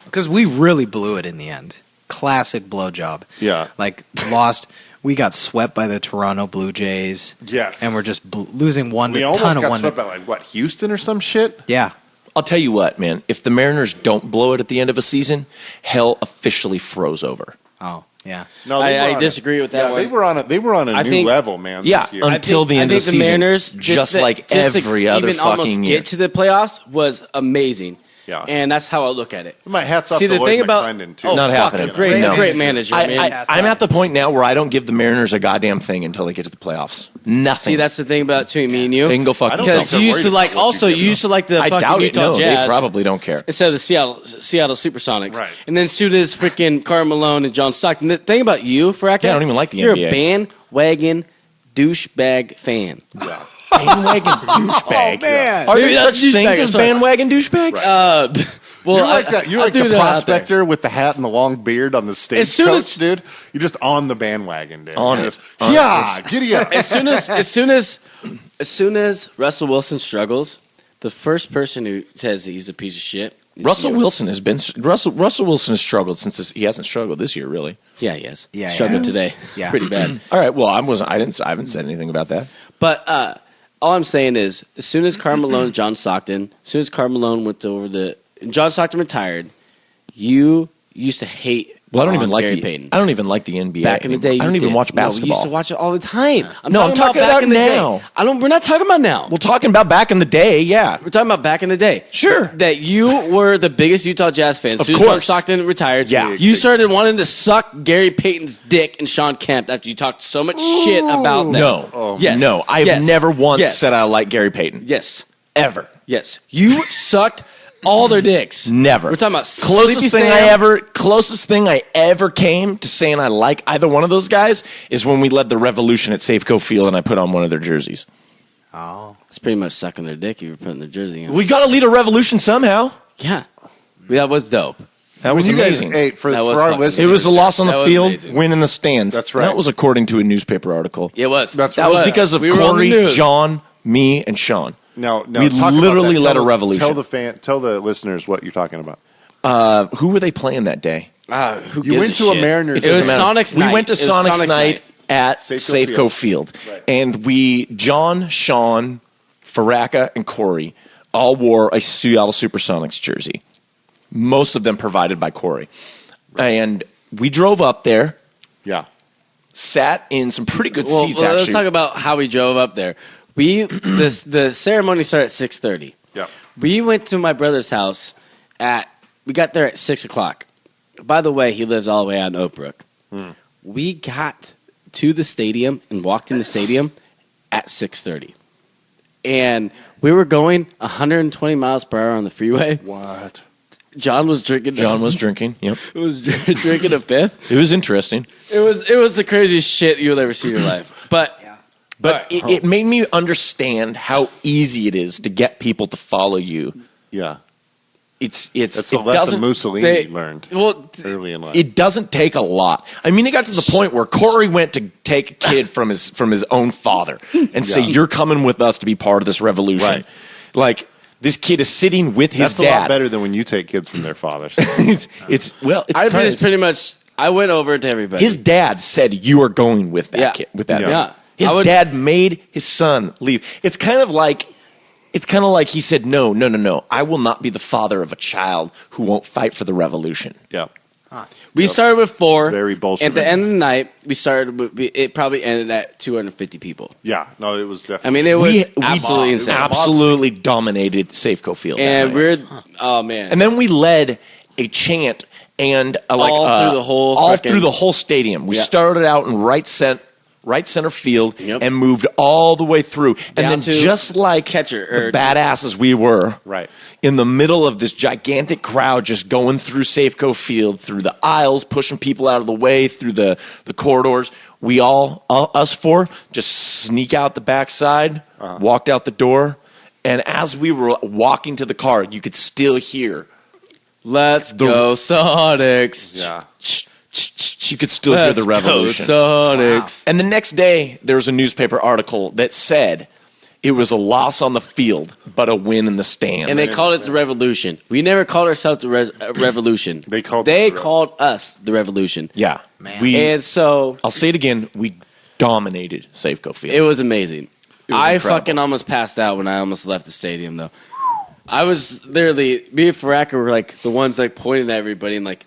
Because we really blew it in the end. Classic blowjob. Yeah. Like, lost. We got swept by the Toronto Blue Jays. Yes. And we're just losing one We to almost ton of got one. swept by like what, Houston or some shit? Yeah. I'll tell you what, man. If the Mariners don't blow it at the end of a season, hell officially froze over. Oh, yeah. No, they were I on disagree with that Yeah, one. they were on a I new think- level, man. Yeah, this year. until the end of the season. Mariners, just to- like just to every other even almost fucking year. get to the playoffs was amazing. Yeah. And that's how I look at it. My hats off See, to the Lloyd thing about McClendon, too. oh, Not fuck, happening. a great, No. great manager, man. I'm at the point now where I don't give the Mariners a goddamn thing until they get to the playoffs. Nothing. See, that's the thing about between me and you. They can go fuck I don't themselves. Because you used to worried like about what also you you give used to like the I fucking doubt it. Utah No, they Jazz probably don't care. instead of the Seattle Supersonics. Right. And then soon as freaking Karl Malone and John Stockton. The thing about you, Faraca, Yeah, I don't even like the you're NBA. a bandwagon douchebag fan. Bandwagon douchebag. Oh, man. Are there Maybe such that's douchebag, things as sorry. bandwagon douchebags? Well, You're like that. You're I'll like throw the that out there. prospector with the hat and the long beard on the As stage soon coach, as- dude. You're just on the bandwagon, dude. On You're it. just, On yeah, giddy up. As soon as Russell Wilson struggles, the first person who says he's a piece of shit. is Russell you. Wilson has been Russell Wilson has struggled he hasn't struggled this year really. Yeah, he has. Yeah, he struggled has. today. Yeah. Pretty bad. All right, well I haven't said anything about that. But all I'm saying is, as soon as Karl Malone, John Stockton, as soon as Karl Malone went over John Stockton retired, you used to hate. Well, I don't even like Gary the Payton. I don't even like the NBA. Back in the day, anymore. I don't you even did. watch No, we basketball. used to watch it all the time. I'm talking back about in the now. day. We're not talking about now. We're talking about back in the day, yeah. We're talking about back in the day. Sure. That you were the biggest Utah Jazz fan. As Of soon as John course. Stockton retired, Yeah. you started wanting to suck Gary Payton's dick and Sean Kemp after you talked so much shit about them. No. Oh, Yes. No, I've Yes. never once Yes. said I like Gary Payton. Yes. Ever. Yes. You sucked all their dicks. Never. We're talking about closest Sleepy thing I ever came to saying I like either one of those guys is when we led the revolution at Safeco Field and I put on one of their jerseys. Oh. It's pretty much sucking their dick if you're putting their jersey on. We got to lead a revolution somehow. Yeah. That was dope. That was you amazing. guys, hey, for That was our fucking listeners, It was a loss on That the was field, amazing. win in the stands. That's right. That was according to a newspaper article. It was. That's That was It because of We were on the Corey, news. John, me, and Sean. No, We talk about literally that. led Tell a revolution. Tell the listeners what you're talking about. Who were they playing that day? Who You gives went a to a shit? Mariners- It was Doesn't matter. Sonic's night. We went to It was Sonic's night at Safeco Safeco Field. Right. And John, Sean, Faraca, and Corey all wore a Seattle Supersonics jersey. Most of them provided by Corey. And we drove up there, Yeah. sat in some pretty good Well, seats, let's actually. talk about how we drove up there. The ceremony started at 6:30. Yeah. We went to my brother's house we got there at 6:00. By the way, he lives all the way out in Oak Brook. We got to the stadium and walked in the stadium at 6:30. And we were going 120 miles per hour on the freeway. What? John was drinking. John was drinking. Yep. was drinking a fifth. It was interesting. It was the craziest shit you would ever see in your life. But But it made me understand how easy it is to get people to follow you. Yeah. That's That's the lesson Mussolini learned early in life. It doesn't take a lot. I mean, it got to the point where Corey went to take a kid from his own father and say, "You're coming with us to be part of this revolution." Right. Like this kid is sitting with his That's dad. a lot better than when you take kids from their fathers. it's pretty much. I went over to everybody. His dad said, "You are going with that kid." With that, Yeah. His dad made his son leave. It's kind of like he said, "No. I will not be the father of a child who won't fight for the revolution." Yeah. We started with 4. Very Bolshevik. At the end of the night, it probably ended at 250 people. Yeah. No, it was definitely. I mean, it was We absolutely insane. absolutely dominated Safeco Field. And oh man. And then we led a chant and through the whole through the whole stadium. We started out in right center field and moved all the way through. And Down then to just like catcher, the badasses we were, Right. in the middle of this gigantic crowd just going through Safeco Field, through the aisles, pushing people out of the way, through the corridors, we us 4, just sneak out the backside, walked out the door, and as we were walking to the car, you could still hear, "Let's go Sonics." Yeah. you could still hear the revolution. Go Sonics. And the next day, there was a newspaper article that said it was a loss on the field, but a win in the stands. And they called it the revolution. We never called ourselves the revolution. They called us the revolution. Yeah. Man. And so I'll say it again. We dominated Safeco Field. it was amazing. I incredible. fucking almost passed out when I almost left the stadium, though. I was literally, me and Faraca were like the ones like pointing at everybody and like,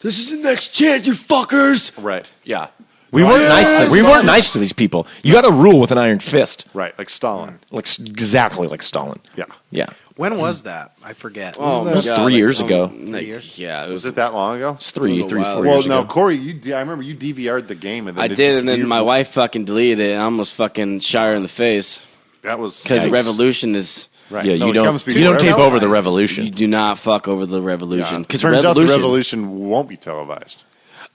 "This is the next chance, you fuckers." Right. Yeah. We weren't nice to these people. You got to rule with an iron fist. Right. Like Stalin. Exactly like Stalin. Yeah. Yeah. When was that? I forget. Oh, It was 3 years ago. Yeah, it Was it that long ago? It's 3, It was a 4 while years Well, ago. no, Corey, I remember you DVR'd the game. And then I did, and then my wife fucking deleted it, and I almost fucking shot her in the face. That was Because the yikes. revolution is... Right. Yeah, No, you it comes don't before tape over the You revolution. do not fuck over the Yeah. revolution. It turns out the revolution won't be televised.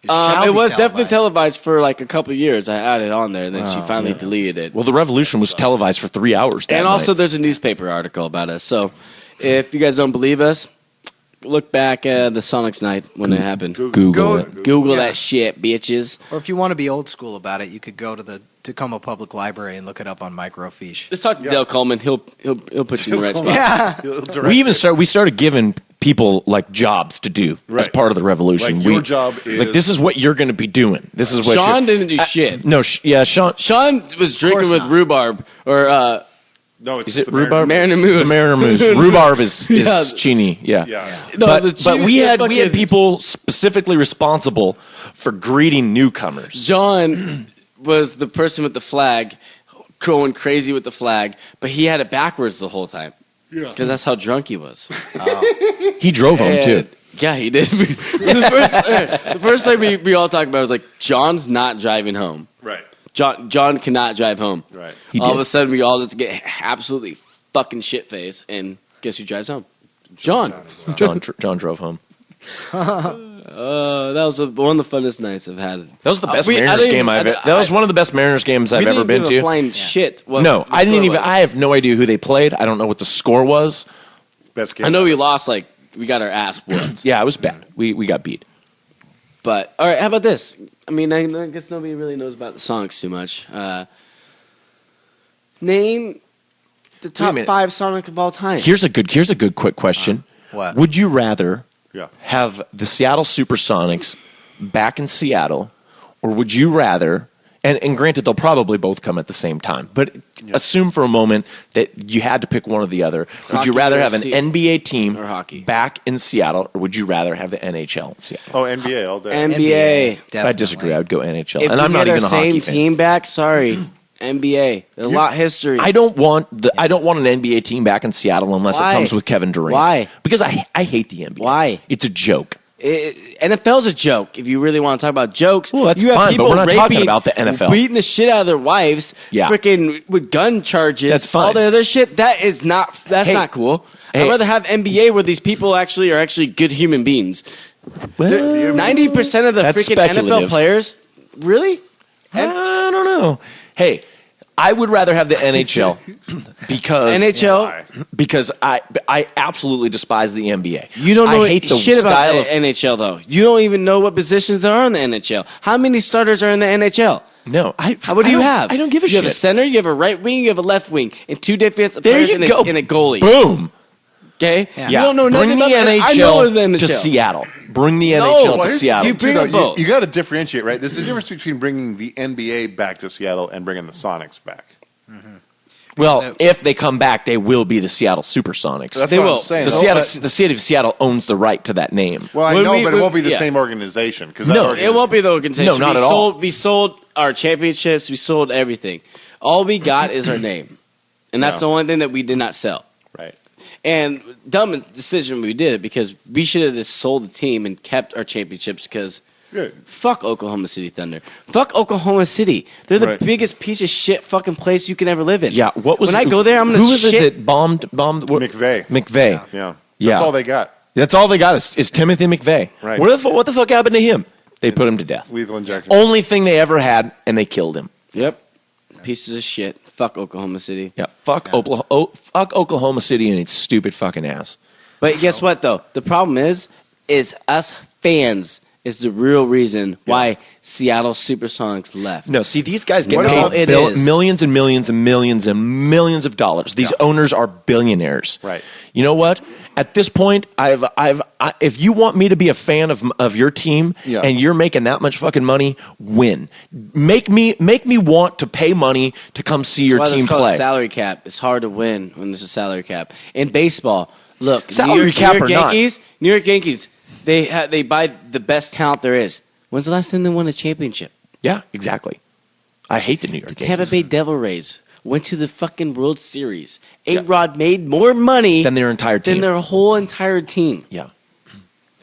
shall it be was definitely televised. televised for like a couple of years. I added on there, and then she finally deleted it. Well, the revolution was televised for 3 hours. That And also, night. there's a newspaper article about us. So, if you guys don't believe us, look back at the Sonics night when it happened. Google it. Google Yeah. that shit, bitches. Or if you want to be old school about it, you could go to the Tacoma Public Library and look it up on microfiche. Let's talk to Dale Coleman. He'll put you in the right spot. Yeah. We started giving people like jobs to do as Right. part of the revolution. Like, your job is... like this is what you're going to be doing. This is what Sean didn't do shit. No, Sean. Sean was drinking with not. rhubarb or No, it's Is it the rhubarb? Mariner Moose. The Mariner Moose. Rhubarb is Yeah. chini. Yeah. Yeah. No, but the chini- we the had fucking- people specifically responsible for greeting newcomers. John was the person with the flag, going crazy with the flag, but he had it backwards the whole time. Yeah. Because that's how drunk he was. He drove home too. And- Yeah, he did. the first thing we all talked about was like, John's not driving home. Right. John cannot drive home. Right. He All did. of a sudden, we all just get absolutely fucking shit faced, and guess who drives home? John. John drove home. That was one of the funnest nights I've had. That was the best I Mariners didn't game even- That was one of the best Mariners games I've We ever didn't been give a to. flying shit. what No, the I didn't score even. was. I have no idea who they played. I don't know what the score was. Best game. I know we lost, like, we got our ass whooped. Yeah, it was bad. We got beat. But, all right, how about this? I mean, I guess nobody really knows about the Sonics too much. Name the top minute. 5 Sonic of all time. Here's a good quick question. What? Would you rather Yeah. have the Seattle Supersonics back in Seattle, or would you rather? And granted, they'll probably both come at the same time. But assume for a moment that you had to pick one or the other. Would Hockey you rather or have an C- NBA team or hockey? back in Seattle, or would you rather have the NHL in Seattle? Oh, NBA all day. NBA. Definitely. I disagree. I would go NHL. If And we I'm not get even our a hockey same fan. team back, sorry, NBA. A lot history. I don't want an NBA team back in Seattle unless Why? it comes with Kevin Durant. Why? Because I hate the NBA. Why? It's a joke. NFL's a joke. If you really want to talk about jokes, Well, that's you have fine, but people we're not talking raping, about the NFL. beating the shit out of their wives, Yeah. freaking with gun charges. That's fine. All the other shit. That's Hey. not cool. Hey. I'd rather have NBA where these people are actually good human beings. 90% of the That's freaking NFL speculative. players, really? I don't know. Hey, I would rather have the NHL because I absolutely despise the NBA. You don't know I hate the shit about style the of NHL, though. You don't even know what positions there are in the NHL. How many starters are in the NHL? No. What do you have? I don't give a shit. You have a center, you have a right wing, you have a left wing, and 2 defensive There players you and go. a goalie. Boom. Okay? Yeah. You don't know Bring nothing the about NHL I know the NHL. to Seattle. Bring the No, NHL well, to here's- Seattle. you bring them both. You got to differentiate, right? There's a difference between bringing the NBA back to Seattle and bringing the Sonics back. Well, if they come back, they will be the Seattle Supersonics. That's They what will. I'm saying. The city of Seattle owns the right to that name. Well, I When know, we- but it won't be the yeah. same organization. Because No, It won't be the organization. No, not at all. We sold our championships. We sold everything. All we got is our name. And that's Yeah. the only thing that we did not sell. Right. And dumb decision we did it because we should have just sold the team and kept our championships because Good. fuck Oklahoma City Thunder. Fuck Oklahoma City. They're the Right. biggest piece of shit fucking place you can ever live in. Yeah, what was when I go there, I'm gonna who was shit. it that bombed McVay. McVay. Yeah. Yeah. That's all they got. That's all they got is Timothy McVeigh. Right. What the fuck happened to him? They put him to death. Lethal injection. Only thing they ever had, and they killed him. Yep. Pieces of shit. Fuck Oklahoma City. Yeah, fuck Oklahoma City and its stupid fucking ass. But guess what though? The problem is us fans is the real reason why Seattle Supersonics left. No, see, these guys get What paid about- It is. millions and millions and millions and millions of dollars. These owners are billionaires. Right. You know what? At this point, if you want me to be a fan of your team Yeah. and you're making that much fucking money, win. Make me want to pay money to come see your That's why team it's called play. a salary cap. It's hard to win when there's a salary cap. In baseball, look, Salary cap or not. New York Yankees, they buy the best talent there is. When's the last time they won a championship? Yeah, exactly. I hate the New York The Yankees. Tampa Bay Devil Rays went to the fucking World Series. A-Rod made more money Than their entire team. than their whole entire team. Yeah.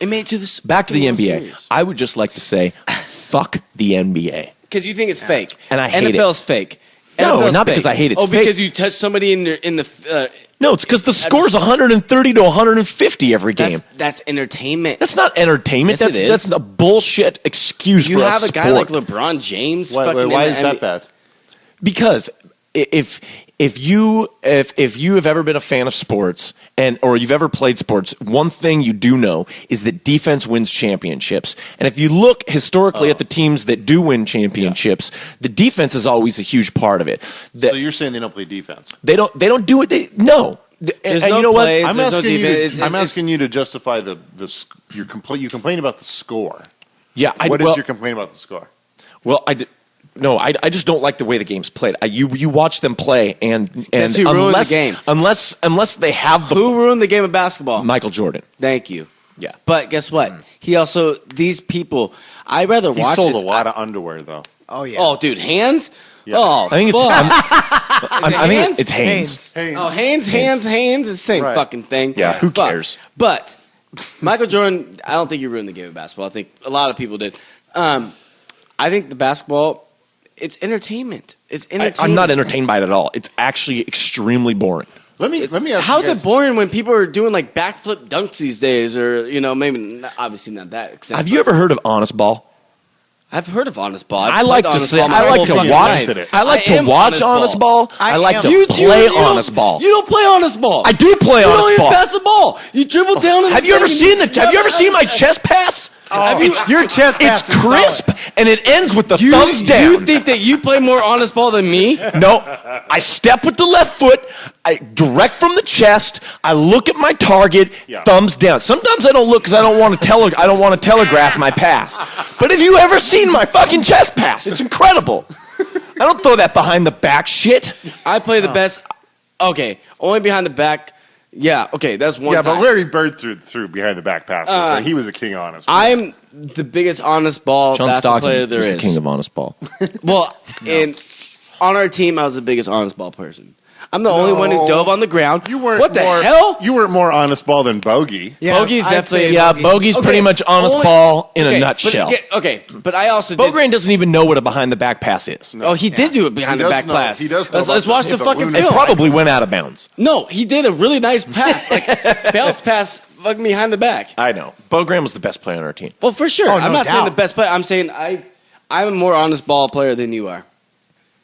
It made it to the Back to the fucking World NBA. Series. I would just like to say, fuck the NBA. Because you think it's fake. And I hate it. NFL's fake. No, NFL's not because fake. I hate it. It's Oh, fake. because you touch somebody in the No, it's because the score's 130 to 150 every game. that's entertainment. That's not entertainment. Yes, it is. That's a bullshit excuse You for have a sport. guy like LeBron James. Why fucking why in is the that NBA. bad? Because if you have ever been a fan of sports or you've ever played sports, one thing you do know is that defense wins championships. And if you look historically at the teams that do win championships, the defense is always a huge part of it. So you're saying they don't play defense? They don't do it. No. There's And no you know plays, what? I'm there's no asking you. defense. I'm asking you to justify you complain about the score. Yeah. What is your complaint about the score? Well, I just don't like the way the game's played. You watch them play, and Guess who ruined the game? unless they have the Who ruined the game of basketball? Michael Jordan. Thank you. Yeah. But guess what? He also these people. I rather He watch. sold it. a lot of underwear, though. Oh yeah. Oh, dude, hands. Yeah. Oh, I think it's fuck. I think Hanes? it's Haynes. Haynes. Oh, hands. It's the same Right. fucking thing. Yeah, who Fuck. cares? But Michael Jordan, I don't think he ruined the game of basketball. I think a lot of people did. I think the basketball, it's entertainment. It's entertainment. I'm not entertained by it at all. It's actually extremely boring. Let me ask. How's you guys, it boring when people are doing like backflip dunks these days, or maybe obviously not that extent. Have you ever heard of Honest Ball? I've heard of Honest Ball. I've I like played to Honest say Ball my I like whole to fucking watch life. I like I to am watch Honest Ball. I like am. to You play don't- Honest Ball. You don't play Honest Ball. I do play You don't Honest even Ball. pass the ball. You dribble down. Have you ever seen my chest pass? Your chest pass It's is crisp and it ends with the You, thumbs down. you think that you play more Honest Ball than me? No, I step with the left foot, I direct from the chest, I look at my target, Yeah. thumbs down. Sometimes I don't look because I don't want to telegraph my pass. But have you ever seen my fucking chest pass? It's incredible. I don't throw that behind the back shit. I play the best. Okay, only behind the back. Yeah, okay, that's one Yeah, time. but Larry Bird threw behind the back passes, so he was a king on us. I'm the biggest Honest Ball John basketball player Stockton there is is. the king of honest ball. Well, on our team, I was the biggest Honest Ball person. I'm the only one who dove on the ground. You weren't. What the more, hell? You weren't more honest ball than Bogey. Bogey's I'd definitely- say Yeah, Bogey. Bogey's pretty much honest only- ball in okay, a nutshell. But I also did. Bograin doesn't even know what a behind the back pass is. Oh, he did do it behind He the does back know- pass. he does know Let's about watch the the fucking lunar- It film. probably went out of bounds. No, he did a really nice pass, like bounce pass, fucking behind the back. I know. Bograin was the best player on our team. Well, for sure. Oh, I'm no not saying doubt. the best player. I'm saying I'm a more honest ball player than you are.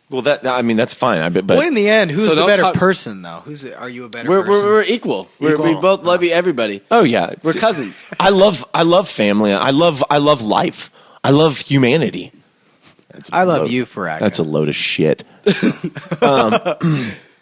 Well, that's fine. But Well, in the end, who's So the don't better talk- person, though? Are you a better We're person? we're equal. We both love everybody. oh yeah, We're cousins. I love family. I love life. I love humanity. I love you, Faraca. That's a load of shit.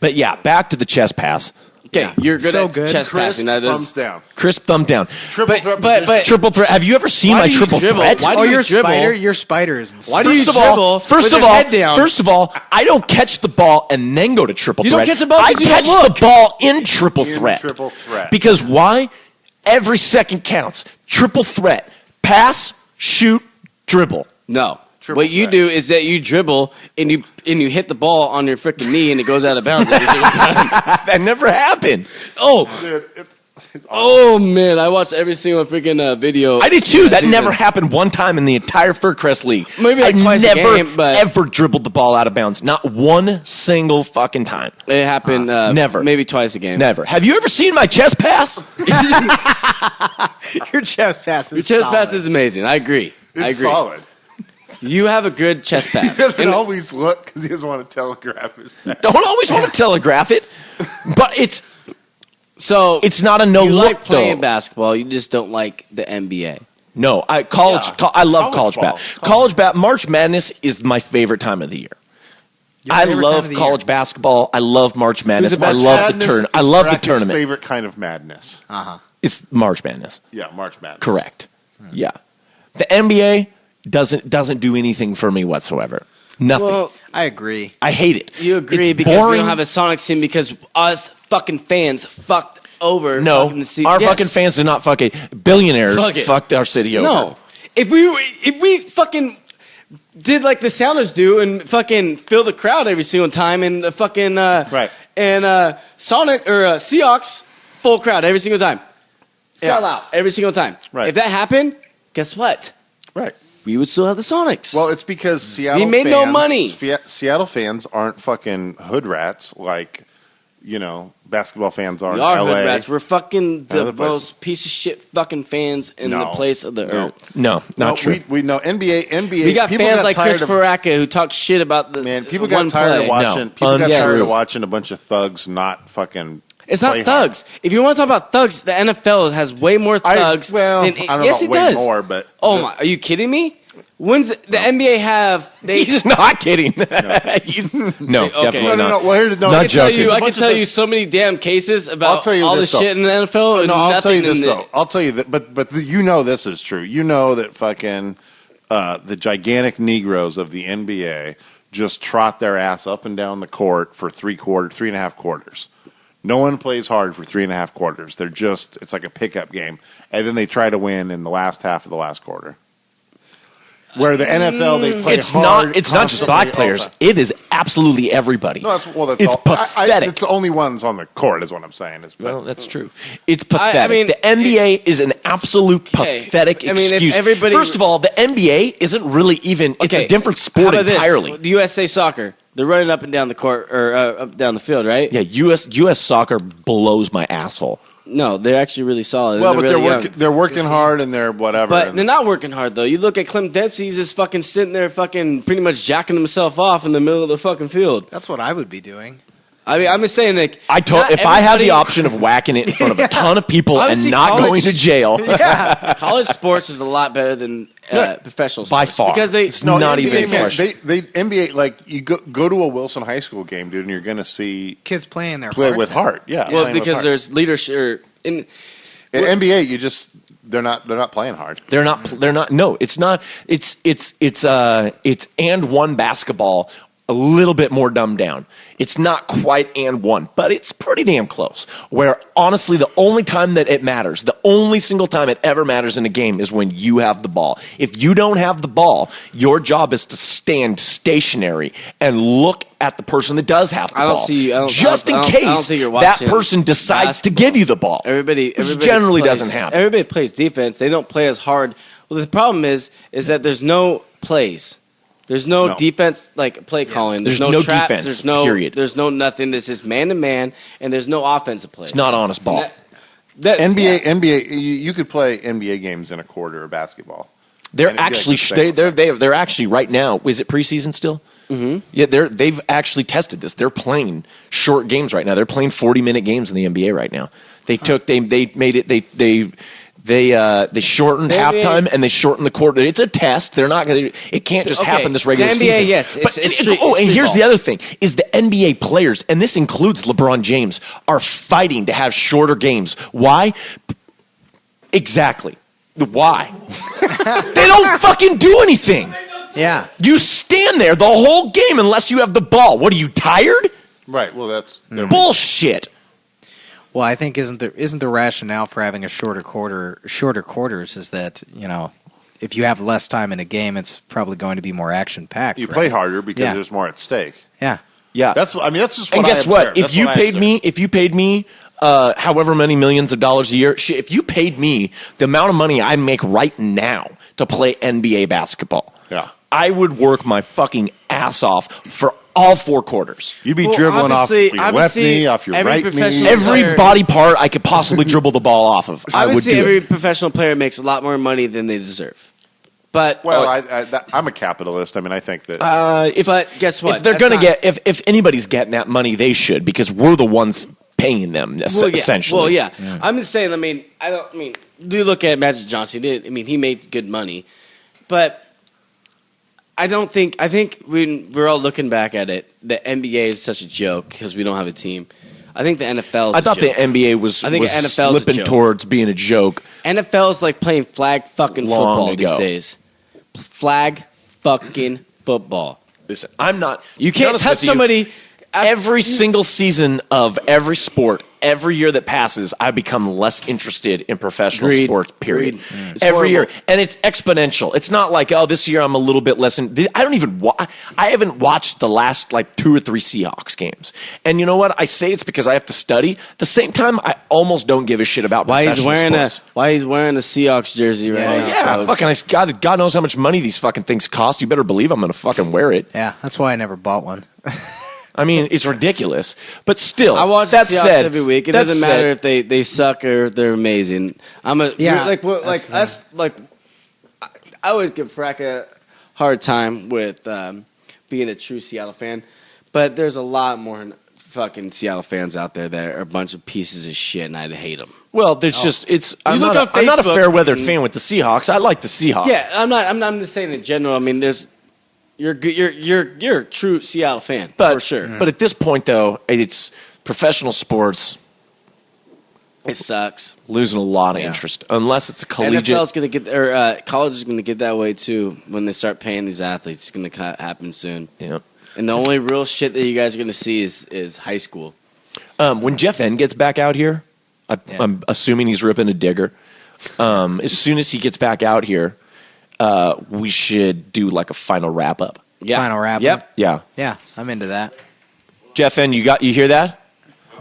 But yeah, back to the chest pass. Okay, you're good So at good. chest Chris, passing. That is. thumbs down. Crisp thumb down. Triple threat but- position. Triple threat. Have you ever seen Why my do you triple dribble? threat? Why do Oh, you your dribble? spider. Your spider is insane. Why do you dribble with your head down? First of all, I don't catch the ball and then go to triple You threat. don't catch the ball I 'cause you catch don't look. the ball in triple threat. triple threat. Because why? Every second counts. Triple threat. Pass, shoot, dribble. No. Triple What you threat. do is that you dribble and you hit the ball on your freaking knee and it goes out of bounds every single time. That never happened. Oh, Dude, it's oh man! I watched every single freaking video. I did too. That season. never happened one time in the entire Furcrest League. Maybe like I twice a never, game, but- ever dribbled the ball out of bounds. Not one single fucking time. It happened Never. maybe twice a game. Never. Have you ever seen my chest pass? Your chest pass is Your chest solid. pass is amazing. I agree. I it's agree. solid. You have a good chest He pass. doesn't And- always look because he doesn't want to telegraph his pass. Don't always want to telegraph it, but it's so not a no you look like playing though. basketball. You just don't like the NBA. No, I love college ball. March Madness is my favorite time of the year. Your I favorite time love of the college year. basketball. I love March Madness. the I best? love the Madness turn. I is love the Faraca's tournament. favorite kind of madness. It's March Madness. Yeah, March Madness. Correct. Yeah. The NBA doesn't do anything for me whatsoever. Nothing. Well, I agree. I hate it. you agree It's because we boring. don't have a Sonics team because us fucking fans fucked over. No, fucking the our yes. fucking fans do not fucking billionaires Fuck it. fucked our city over. No, if we fucking did like the Sounders do and fucking fill the crowd every single time and the fucking Right. and Sonic or Seahawks full crowd every single time, sell Yeah. out every single time. Right. If that happened, guess what? Right. We would still have the Sonics. Well, it's because Seattle made no money. Seattle fans aren't fucking hood rats like, basketball fans are we in are LA. hood rats. We're fucking the other places. most piece of shit fucking fans in the No. place of the No. earth. No, not No, true. we know NBA. We got people fans got like tired Chris of, Faraca who talk shit about the Man, people one got tired play. of watching. No. People got tired Untrue. of watching a bunch of thugs not fucking. It's not play thugs. If you want to talk about thugs, the NFL has way more thugs. I don't than, know yes, about it way does. more, but Oh my! Are you kidding me? When's the NBA have? They He's not kidding. He's definitely No. not. Well, Not I can tell joking. you, It's a I can tell you so many damn cases I'll about tell you all this, the though. shit in the NFL. And No, I'll tell you nothing this in though. I'll tell you that, but this is true. You know that fucking the gigantic Negroes of the NBA just trot their ass up and down the court for 3.5 quarters. No one plays hard for 3.5 quarters. It's like a pickup game, and then they try to win in the last half of the last quarter. Where the NFL they play It's hard. not. It's not just black players. It is absolutely everybody. No, that's it's all. pathetic. It's the only ones on the court, is what I'm saying. Well, that's true. It's pathetic. I mean, the NBA is an absolute pathetic I mean, if excuse. everybody- First of all, the NBA isn't really even. It's a different How sport about this? entirely. The USA Soccer, they're running up and down the court or up down the field, right? Yeah, U.S. soccer blows my asshole. No, they're actually really solid. Well, and but they're really young. they're working hard and they're whatever. But and- they're not working hard though. You look at Clem Dempsey; he's just fucking sitting there, fucking pretty much jacking himself off in the middle of the fucking field. That's what I would be doing. I mean, I'm just saying, like, If I had the option of whacking it in front of a ton of people and Obviously, not college- going to jail, college sports is a lot better than professional sports by far, because they it's not NBA, even man, close. they NBA like you go to a Wilson High School game, dude, and you're gonna see Kids playing their play hearts with out. heart. Yeah, well playing with because heart. there's leadership. In in NBA, they're not playing hard. They're not. No, it's not. It's and one basketball a little bit more dumbed down. It's not quite and one, but it's pretty damn close. Where honestly, the only time that it matters, the only single time it ever matters in a game is when you have the ball. If you don't have the ball, your job is to stand stationary and look at the person that does have the I don't ball. see- I don't- just I in don't- I case don't think you're that watching person decides to basketball. give you the ball. everybody generally plays- doesn't happen. Everybody plays defense. They don't play as hard. Well, the problem is that there's no plays. There's no defense like play calling. There's no no traps. defense, There's no period. There's no nothing. There's just man to man, and there's no offensive play. It's not honest ball. That NBA you could play NBA games in a quarter of basketball. They're And again, actually the same they're actually right now. Is it preseason still? Mm-hmm. Yeah, they've actually tested this. They're playing short games right now. They're playing 40-minute games in the NBA right now. They made it they shortened halftime and they shortened the quarter. It's a test. They're not going to. It can't just happen this regular the NBA, season. yes. But It's and here's ball. the other thing: is the NBA players, and this includes LeBron James, are fighting to have shorter games. Why? Exactly. Why? They don't fucking do anything. Yeah. You stand there the whole game unless you have the ball. What are you, tired? Right. Well, that's Bullshit. Well, I think isn't the rationale for having a shorter quarters is that, if you have less time in a game, it's probably going to be more action packed. you play harder because Yeah. there's more at stake. Yeah. Yeah. That's just what And I guess what? observed. If That's you what I paid observed. me, however many millions of dollars a year, if you paid me the amount of money I make right now to play NBA basketball, Yeah. I would work my fucking ass off for all 4 quarters. You'd be Well, dribbling off your left obviously, knee, off your every right knee. professional- Every player- body part I could possibly dribble the ball off of, I would Obviously, do every it. professional player makes a lot more money than they deserve. But Well, I'm a capitalist. I mean, I think that but guess what? If they're That's going to not- get, if anybody's getting that money, they should, because we're the ones paying them, essentially. Well, yeah. I'm just saying. You look at Magic Johnson. He made good money, but I don't think. I think we're all looking back at it. The NBA is such a joke because we don't have a team. I think the NFL is I thought a joke. the NBA was NFL's a slipping joke. towards being a joke. NFL is like playing flag fucking Long football ago. these days. Flag fucking football. Listen, I'm not. You to be can't honest touch with you, somebody. Every single season of every sport, every year that passes, I become less interested in professional Agreed. sports, period. Agreed. It's Every year. horrible. And it's exponential. It's not like, this year I'm a little bit less. I haven't watched the last 2 or 3 Seahawks games. And you know what? I say it's because I have to study. At the same time, I almost don't give a shit about Why he's professional wearing sports. a Seahawks jersey right now? Yeah, folks. fucking, God knows how much money these fucking things cost. You better believe I'm going to fucking wear it. Yeah. That's why I never bought one. I mean, it's ridiculous. But still, I watch that the Seahawks said, every week. It that doesn't matter said, if they suck or if they're amazing. I always give Faraca a hard time with being a true Seattle fan, but there's a lot more fucking Seattle fans out there that are a bunch of pieces of shit, and I hate them. well, there's just it's. I'm look not, on I'm not a Facebook fair weather and- fan with the Seahawks. I like the Seahawks. Yeah, I'm just saying in general. I mean, you're a true Seattle fan but for sure. But at this point, though, it's professional sports It sucks. losing a lot of interest unless it's a collegiate. NFL's gonna get, college is gonna get that way too when they start paying these athletes. It's gonna happen soon. Yeah. And the only real shit that you guys are gonna see is high school. When Jeff N gets back out here, I'm assuming he's ripping a digger. As soon as he gets back out here, we should do like a final wrap up. Yeah. Final wrap. Yep. Yeah, Yeah. I'm into that. Jeff N, you hear that?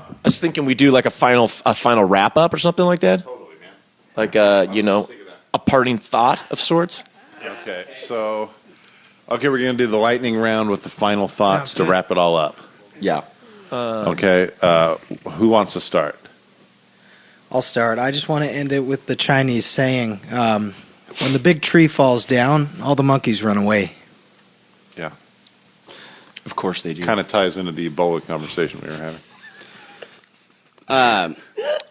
I was thinking we do like a final wrap up or something like that. Totally, man. Like a parting thought of sorts. Okay, so we're gonna do the lightning round with the final thoughts Sounds to good. wrap it all up. Yeah. Okay, who wants to start? I'll start. I just want to end it with the Chinese saying, when the big tree falls down, all the monkeys run away. Yeah, Of course they do. kind of ties into the Ebola conversation we were having.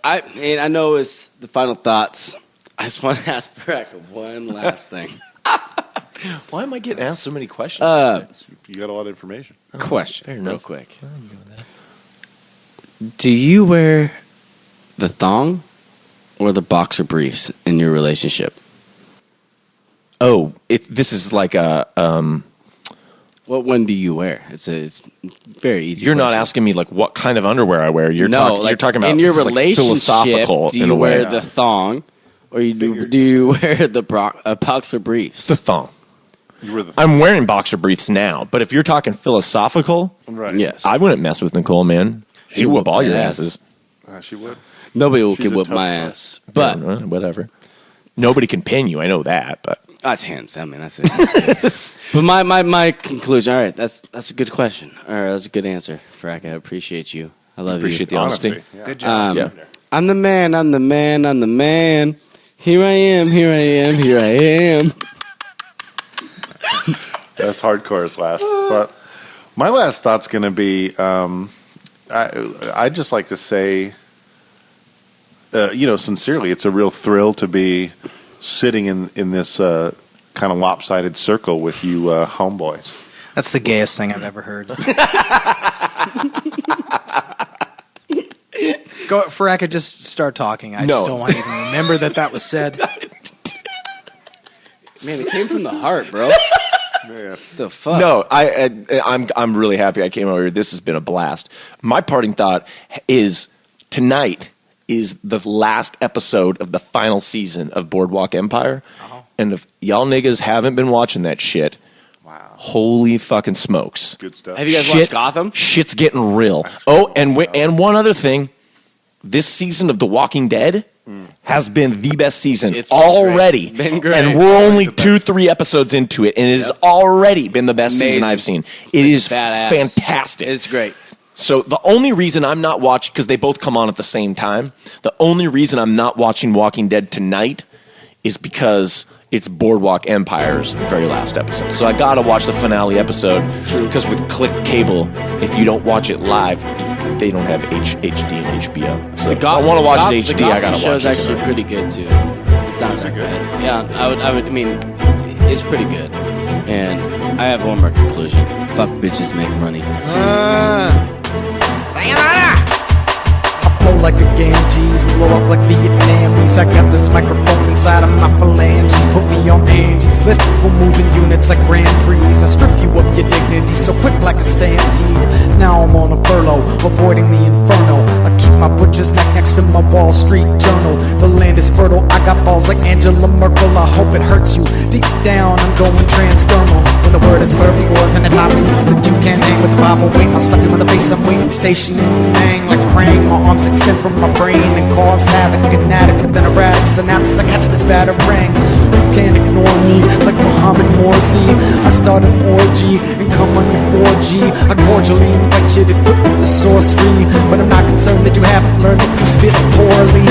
I know it's the final thoughts. I just want to ask Faraca one last thing. Why am I getting asked so many questions? You got a lot of information. Question, fair real enough. quick. Do you wear the thong or the boxer briefs in your relationship? Oh, this is like a. What one do you wear? It's very easy. You're not question. asking me like what kind of underwear I wear. You're you're talking about in your this is, like, relationship. philosophical Do you in a way. wear the thong, or do you wear the boxer briefs? The thong. You were the I'm wearing boxer briefs now, but if you're talking philosophical, right. Yes, I wouldn't mess with Nicole, man. She'd whoop all your my ass. asses. She would. nobody will She's can a whip tough my girl. ass, but Whatever. Nobody can pin you. I know that, but that's hands. I mean, that's it. But my conclusion. All right, that's a good question. All right, that's a good answer, Faraca. I appreciate you. I love appreciate you. the honesty. Yeah. Good job. Yeah. I'm the man. I'm the man. I'm the man. Here I am. Here I am. Here I am. That's Hardcore's last. But my last thought's going to be, I'd just like to say, sincerely, it's a real thrill to be sitting in this kind of lopsided circle with you homeboys. That's the gayest thing I've ever heard. Go, Faraca, just start talking. I just don't want you to remember that was said. Man, it came from the heart, bro. Yeah. The fuck? No, I'm really happy I came over here. This has been a blast. My parting thought is tonight is the last episode of the final season of Boardwalk Empire. Uh-huh. And if y'all niggas haven't been watching that shit, wow, holy fucking smokes. Good stuff. Have you guys watched Gotham? Shit's getting real. Oh, and one other thing. This season of The Walking Dead has been the best season already. Been great. And we're only 2-3 episodes into it, and it has already been the best season I've seen. It is fantastic. It's great. So the only reason I'm not watching, because they both come on at the same time, the only reason I'm not watching Walking Dead tonight is because it's Boardwalk Empire's very last episode. So I gotta watch the finale episode, because with Click Cable, if you don't watch it live, they don't have HD and HBO. So if I want to watch it HD, I gotta watch it. The show's actually pretty good too. It's not that bad. Yeah, I would. I mean, it's pretty good. And I have one more conclusion: fuck bitches, make money. Blow like a Ganges, blow up like Vietnamese. I got this microphone inside of my phalanges. Put me on Angie's list for moving units like Grand Prix. I strip you of your dignity so quick like a stampede. Now I'm on a furlough, avoiding the inferno. I keep my butcher's neck next to my Wall Street Journal. The land is fertile, I got balls like Angela Merkel. I hope it hurts you. Deep down, I'm going transdermal. When the word is herbivores, then it's obvious that you can't hang with the Bible. Wait, I'll stuff you in the face. I'm waiting station in the nang like Krang. My arms extend from my brain and cause havoc. An addict with an erratic synapses. I catch this batarang. You can't ignore me like Muhammad Morsi. I start an orgy and come on your 4G. I cordially invite you to cook with the sorcery, but I'm not concerned that you haven't learned that you spit poorly.